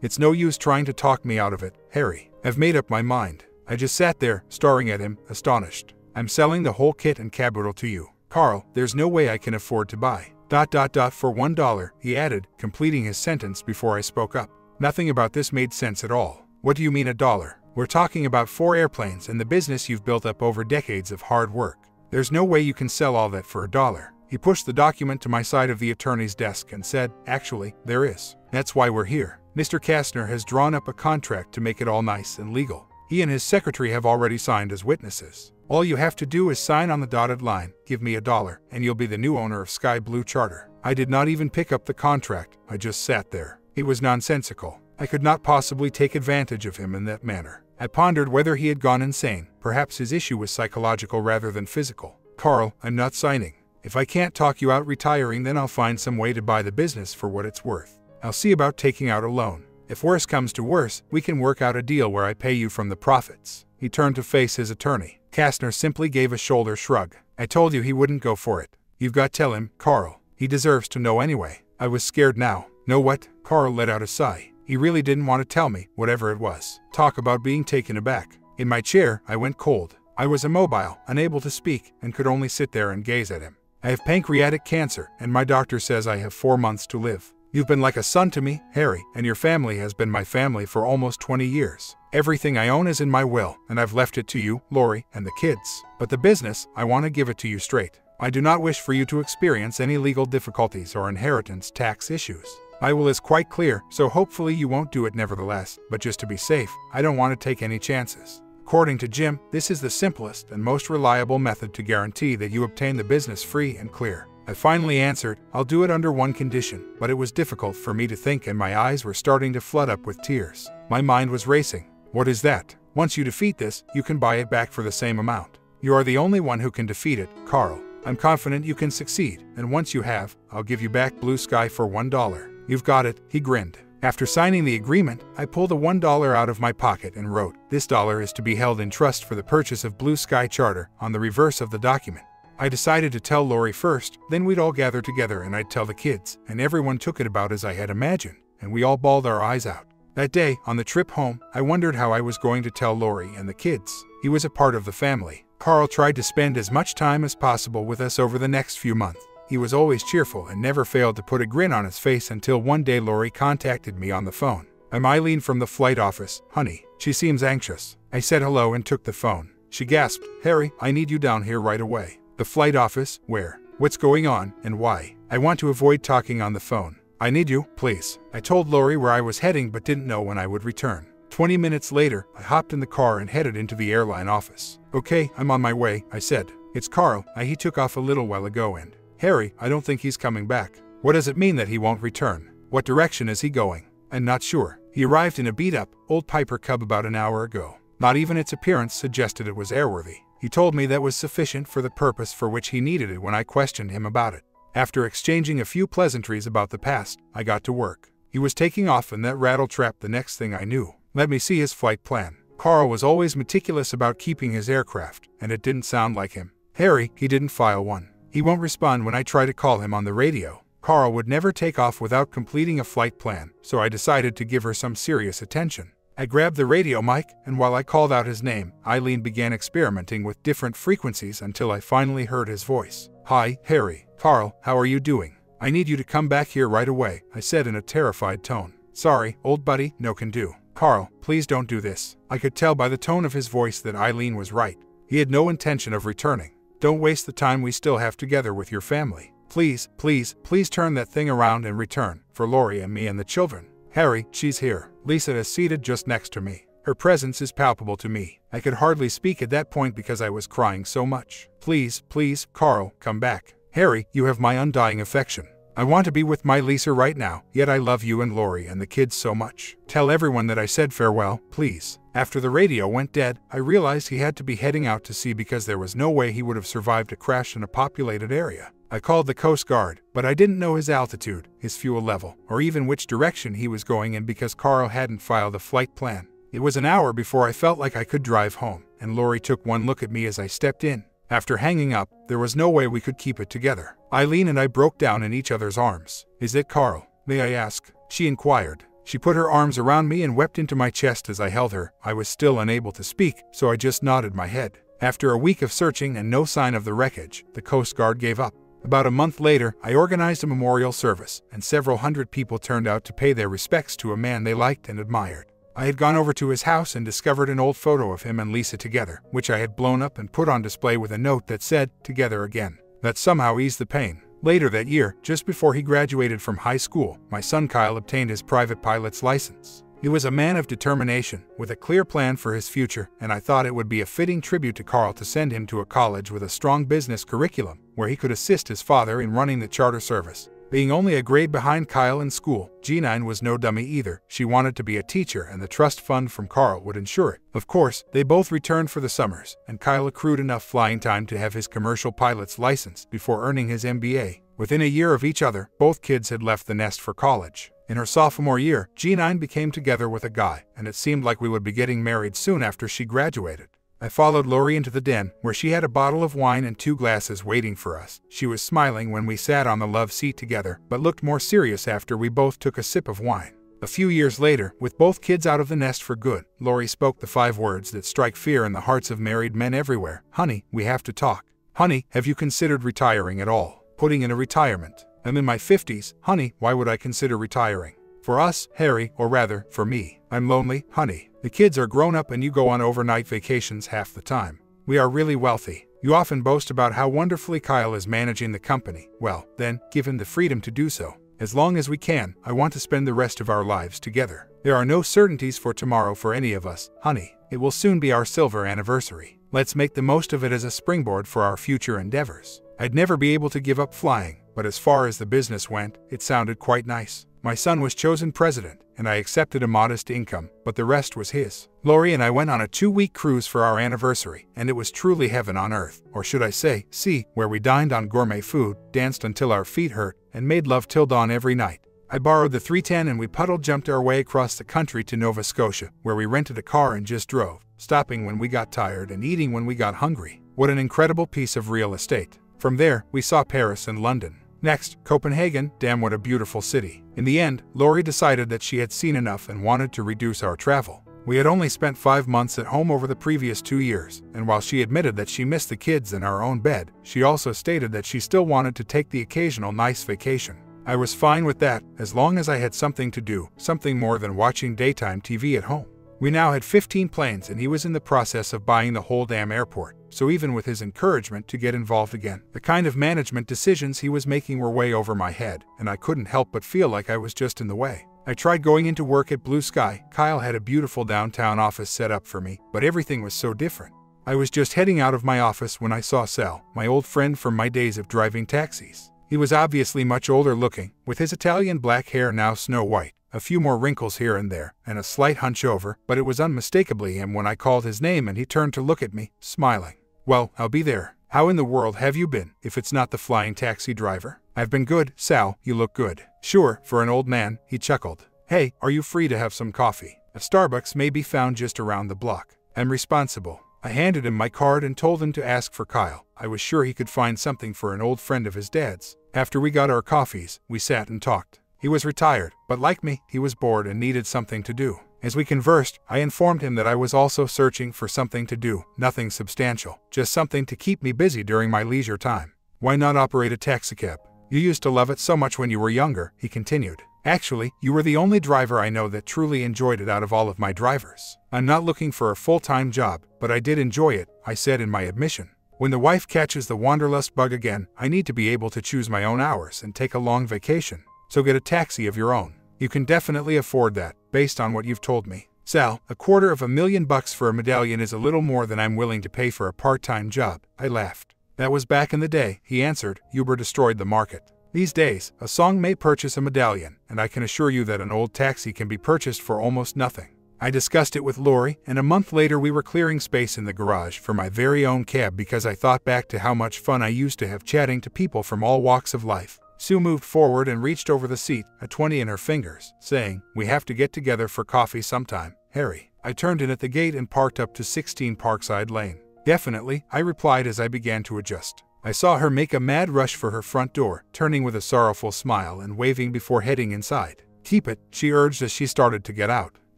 It's no use trying to talk me out of it, Harry. I've made up my mind." I just sat there, staring at him, astonished. "I'm selling the whole kit and caboodle to you. Carl, there's no way I can afford to buy. For $1, he added, completing his sentence before I spoke up. Nothing about this made sense at all. "What do you mean $1? We're talking about 4 airplanes and the business you've built up over decades of hard work. There's no way you can sell all that for $1. He pushed the document to my side of the attorney's desk and said, "Actually, there is. That's why we're here. Mr. Kastner has drawn up a contract to make it all nice and legal. He and his secretary have already signed as witnesses. All you have to do is sign on the dotted line, give me $1, and you'll be the new owner of Sky Blue Charter." I did not even pick up the contract. I just sat there. It was nonsensical. I could not possibly take advantage of him in that manner. I pondered whether he had gone insane. Perhaps his issue was psychological rather than physical. "Carl, I'm not signing. If I can't talk you out retiring, then I'll find some way to buy the business for what it's worth. I'll see about taking out a loan. If worse comes to worse, we can work out a deal where I pay you from the profits." He turned to face his attorney. Kastner simply gave a shoulder shrug. "I told you he wouldn't go for it. You've got to tell him, Carl. He deserves to know anyway." I was scared now. "Know what?" Carl let out a sigh. He really didn't want to tell me, whatever it was. Talk about being taken aback. In my chair, I went cold. I was immobile, unable to speak, and could only sit there and gaze at him. "I have pancreatic cancer, and my doctor says I have 4 months to live. You've been like a son to me, Harry, and your family has been my family for almost 20 years. Everything I own is in my will, and I've left it to you, Lori, and the kids. But the business, I want to give it to you straight. I do not wish for you to experience any legal difficulties or inheritance tax issues. My will is quite clear, so hopefully you won't do it nevertheless, but just to be safe, I don't want to take any chances. According to Jim, this is the simplest and most reliable method to guarantee that you obtain the business free and clear." I finally answered, "I'll do it under one condition," but it was difficult for me to think and my eyes were starting to flood up with tears. My mind was racing. "What is that?" "Once you defeat this, you can buy it back for the same amount. You are the only one who can defeat it, Carl. I'm confident you can succeed, and once you have, I'll give you back Blue Sky for $1. You've got it," he grinned. After signing the agreement, I pulled a $1 out of my pocket and wrote, "This dollar is to be held in trust for the purchase of Blue Sky Charter," on the reverse of the document. I decided to tell Lori first, then we'd all gather together and I'd tell the kids, and everyone took it about as I had imagined, and we all bawled our eyes out. That day, on the trip home, I wondered how I was going to tell Lori and the kids. He was a part of the family. Carl tried to spend as much time as possible with us over the next few months. He was always cheerful and never failed to put a grin on his face until one day Lori contacted me on the phone. "I'm Eileen from the flight office, honey. She seems anxious." I said hello and took the phone. She gasped, "Harry, I need you down here right away." "The flight office? Where? What's going on, and why?" "I want to avoid talking on the phone. I need you, please." I told Lori where I was heading but didn't know when I would return. 20 minutes later, I hopped in the car and headed into the airline office. "Okay, I'm on my way," I said. "It's Carl. He took off a little while ago and..." "Harry, I don't think he's coming back." "What does it mean that he won't return? What direction is he going?" "I'm not sure. He arrived in a beat-up, old Piper Cub about an hour ago. Not even its appearance suggested it was airworthy. He told me that was sufficient for the purpose for which he needed it when I questioned him about it. After exchanging a few pleasantries about the past, I got to work. He was taking off in that rattletrap the next thing I knew. Let me see his flight plan. Carl was always meticulous about keeping his aircraft, and it didn't sound like him. Harry, he didn't file one. He won't respond when I try to call him on the radio. Carl would never take off without completing a flight plan, so I decided to give her some serious attention. I grabbed the radio mic, and while I called out his name, Eileen began experimenting with different frequencies until I finally heard his voice. "Hi, Harry. Carl, how are you doing? I need you to come back here right away," I said in a terrified tone. "Sorry, old buddy, no can do." "Carl, please don't do this." I could tell by the tone of his voice that Eileen was right. He had no intention of returning. "Don't waste the time we still have together with your family. Please, please, please turn that thing around and return, for Lori and me and the children. Harry, she's here. Lisa is seated just next to me. Her presence is palpable to me." I could hardly speak at that point because I was crying so much. "Please, please, Carl, come back. Harry, you have my undying affection. I want to be with my Lisa right now, yet I love you and Lori and the kids so much. Tell everyone that I said farewell, please." After the radio went dead, I realized he had to be heading out to sea because there was no way he would have survived a crash in a populated area. I called the Coast Guard, but I didn't know his altitude, his fuel level, or even which direction he was going in because Carl hadn't filed a flight plan. It was an hour before I felt like I could drive home, and Lori took one look at me as I stepped in. After hanging up, there was no way we could keep it together. Eileen and I broke down in each other's arms. "Is it Carl, may I ask?" she inquired. She put her arms around me and wept into my chest as I held her. I was still unable to speak, so I just nodded my head. After a week of searching and no sign of the wreckage, the Coast Guard gave up. About a month later, I organized a memorial service, and several hundred people turned out to pay their respects to a man they liked and admired. I had gone over to his house and discovered an old photo of him and Lisa together, which I had blown up and put on display with a note that said, "Together again." That somehow eased the pain. Later that year, just before he graduated from high school, my son Kyle obtained his private pilot's license. He was a man of determination, with a clear plan for his future, and I thought it would be a fitting tribute to Carl to send him to a college with a strong business curriculum, where he could assist his father in running the charter service. Being only a grade behind Kyle in school, G9 was no dummy either. She wanted to be a teacher, and the trust fund from Carl would ensure it. Of course, they both returned for the summers, and Kyle accrued enough flying time to have his commercial pilot's license before earning his MBA. Within a year of each other, both kids had left the nest for college. In her sophomore year, G9 became together with a guy, and it seemed like we would be getting married soon after she graduated. I followed Lori into the den, where she had a bottle of wine and 2 glasses waiting for us. She was smiling when we sat on the love seat together, but looked more serious after we both took a sip of wine. A few years later, with both kids out of the nest for good, Lori spoke the 5 words that strike fear in the hearts of married men everywhere. "Honey, we have to talk. Honey, have you considered retiring at all? Putting in a retirement? I'm in my 50s, honey, why would I consider retiring? For us, Harry, or rather, for me. I'm lonely, honey. The kids are grown up and you go on overnight vacations half the time. We are really wealthy. You often boast about how wonderfully Kyle is managing the company. Well, then, give him the freedom to do so. As long as we can, I want to spend the rest of our lives together. There are no certainties for tomorrow for any of us, honey. It will soon be our silver anniversary. Let's make the most of it as a springboard for our future endeavors." I'd never be able to give up flying, but as far as the business went, it sounded quite nice. My son was chosen president, and I accepted a modest income, but the rest was his. Lori and I went on a 2-week cruise for our anniversary, and it was truly heaven on earth, or should I say, sea, where we dined on gourmet food, danced until our feet hurt, and made love till dawn every night. I borrowed the 310 and we puddle-jumped our way across the country to Nova Scotia, where we rented a car and just drove, stopping when we got tired and eating when we got hungry. What an incredible piece of real estate. From there, we saw Paris and London. Next, Copenhagen. Damn, what a beautiful city. In the end, Lori decided that she had seen enough and wanted to reduce our travel. We had only spent 5 months at home over the previous 2 years, and while she admitted that she missed the kids and our own bed, she also stated that she still wanted to take the occasional nice vacation. I was fine with that, as long as I had something to do, something more than watching daytime TV at home. We now had 15 planes and he was in the process of buying the whole damn airport, so even with his encouragement to get involved again, the kind of management decisions he was making were way over my head, and I couldn't help but feel like I was just in the way. I tried going into work at Blue Sky. Kyle had a beautiful downtown office set up for me, but everything was so different. I was just heading out of my office when I saw Sal, my old friend from my days of driving taxis. He was obviously much older looking, with his Italian black hair now snow white, a few more wrinkles here and there, and a slight hunch over, but it was unmistakably him when I called his name and he turned to look at me, smiling. "Well, I'll be there. How in the world have you been, if it's not the flying taxi driver?" "I've been good, Sal, you look good." "Sure, for an old man," he chuckled. "Hey, are you free to have some coffee? A Starbucks may be found just around the block. I'm responsible." I handed him my card and told him to ask for Kyle. I was sure he could find something for an old friend of his dad's. After we got our coffees, we sat and talked. He was retired, but like me, he was bored and needed something to do. As we conversed, I informed him that I was also searching for something to do, nothing substantial, just something to keep me busy during my leisure time. Why not operate a taxicab? You used to love it so much when you were younger, he continued. Actually, you were the only driver I know that truly enjoyed it out of all of my drivers. I'm not looking for a full-time job, but I did enjoy it, I said in my admission. When the wife catches the wanderlust bug again, I need to be able to choose my own hours and take a long vacation. So get a taxi of your own. You can definitely afford that, based on what you've told me. Sal, $250,000 for a medallion is a little more than I'm willing to pay for a part-time job, I laughed. That was back in the day, he answered. Uber destroyed the market. These days, a song may purchase a medallion, and I can assure you that an old taxi can be purchased for almost nothing. I discussed it with Lori, and a month later we were clearing space in the garage for my very own cab because I thought back to how much fun I used to have chatting to people from all walks of life. Sue moved forward and reached over the seat, a 20 in her fingers, saying, "We have to get together for coffee sometime, Harry." I turned in at the gate and parked up to 16 Parkside Lane. "Definitely," I replied as I began to adjust. I saw her make a mad rush for her front door, turning with a sorrowful smile and waving before heading inside. "Keep it," she urged as she started to get out.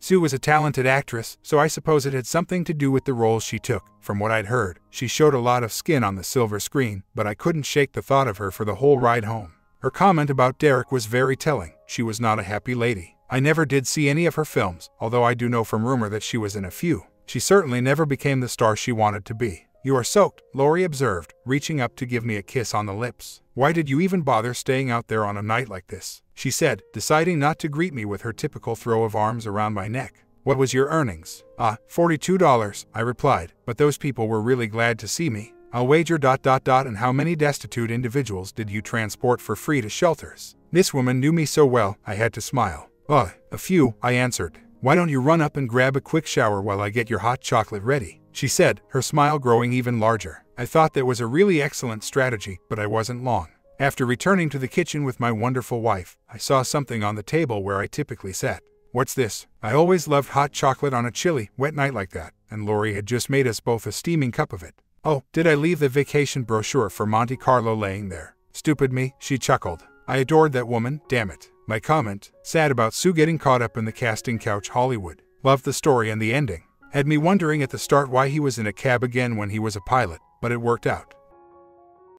Sue was a talented actress, so I suppose it had something to do with the roles she took. From what I'd heard, she showed a lot of skin on the silver screen, but I couldn't shake the thought of her for the whole ride home. Her comment about Derek was very telling. She was not a happy lady. I never did see any of her films, although I do know from rumor that she was in a few. She certainly never became the star she wanted to be. "You are soaked," Lori observed, reaching up to give me a kiss on the lips. "Why did you even bother staying out there on a night like this?" she said, deciding not to greet me with her typical throw of arms around my neck. "What was your earnings?" $42, I replied, but those people were really glad to see me. "I'll wager ... and how many destitute individuals did you transport for free to shelters?" This woman knew me so well, I had to smile. A few," I answered. "Why don't you run up and grab a quick shower while I get your hot chocolate ready?" she said, her smile growing even larger. I thought that was a really excellent strategy, but I wasn't long. After returning to the kitchen with my wonderful wife, I saw something on the table where I typically sat. "What's this?" I always loved hot chocolate on a chilly, wet night like that, and Lori had just made us both a steaming cup of it. "Oh, did I leave the vacation brochure for Monte Carlo laying there?" "Stupid me," she chuckled. I adored that woman, damn it. My comment, sad about Sue getting caught up in the casting couch Hollywood. Loved the story and the ending. Had me wondering at the start why he was in a cab again when he was a pilot, but it worked out.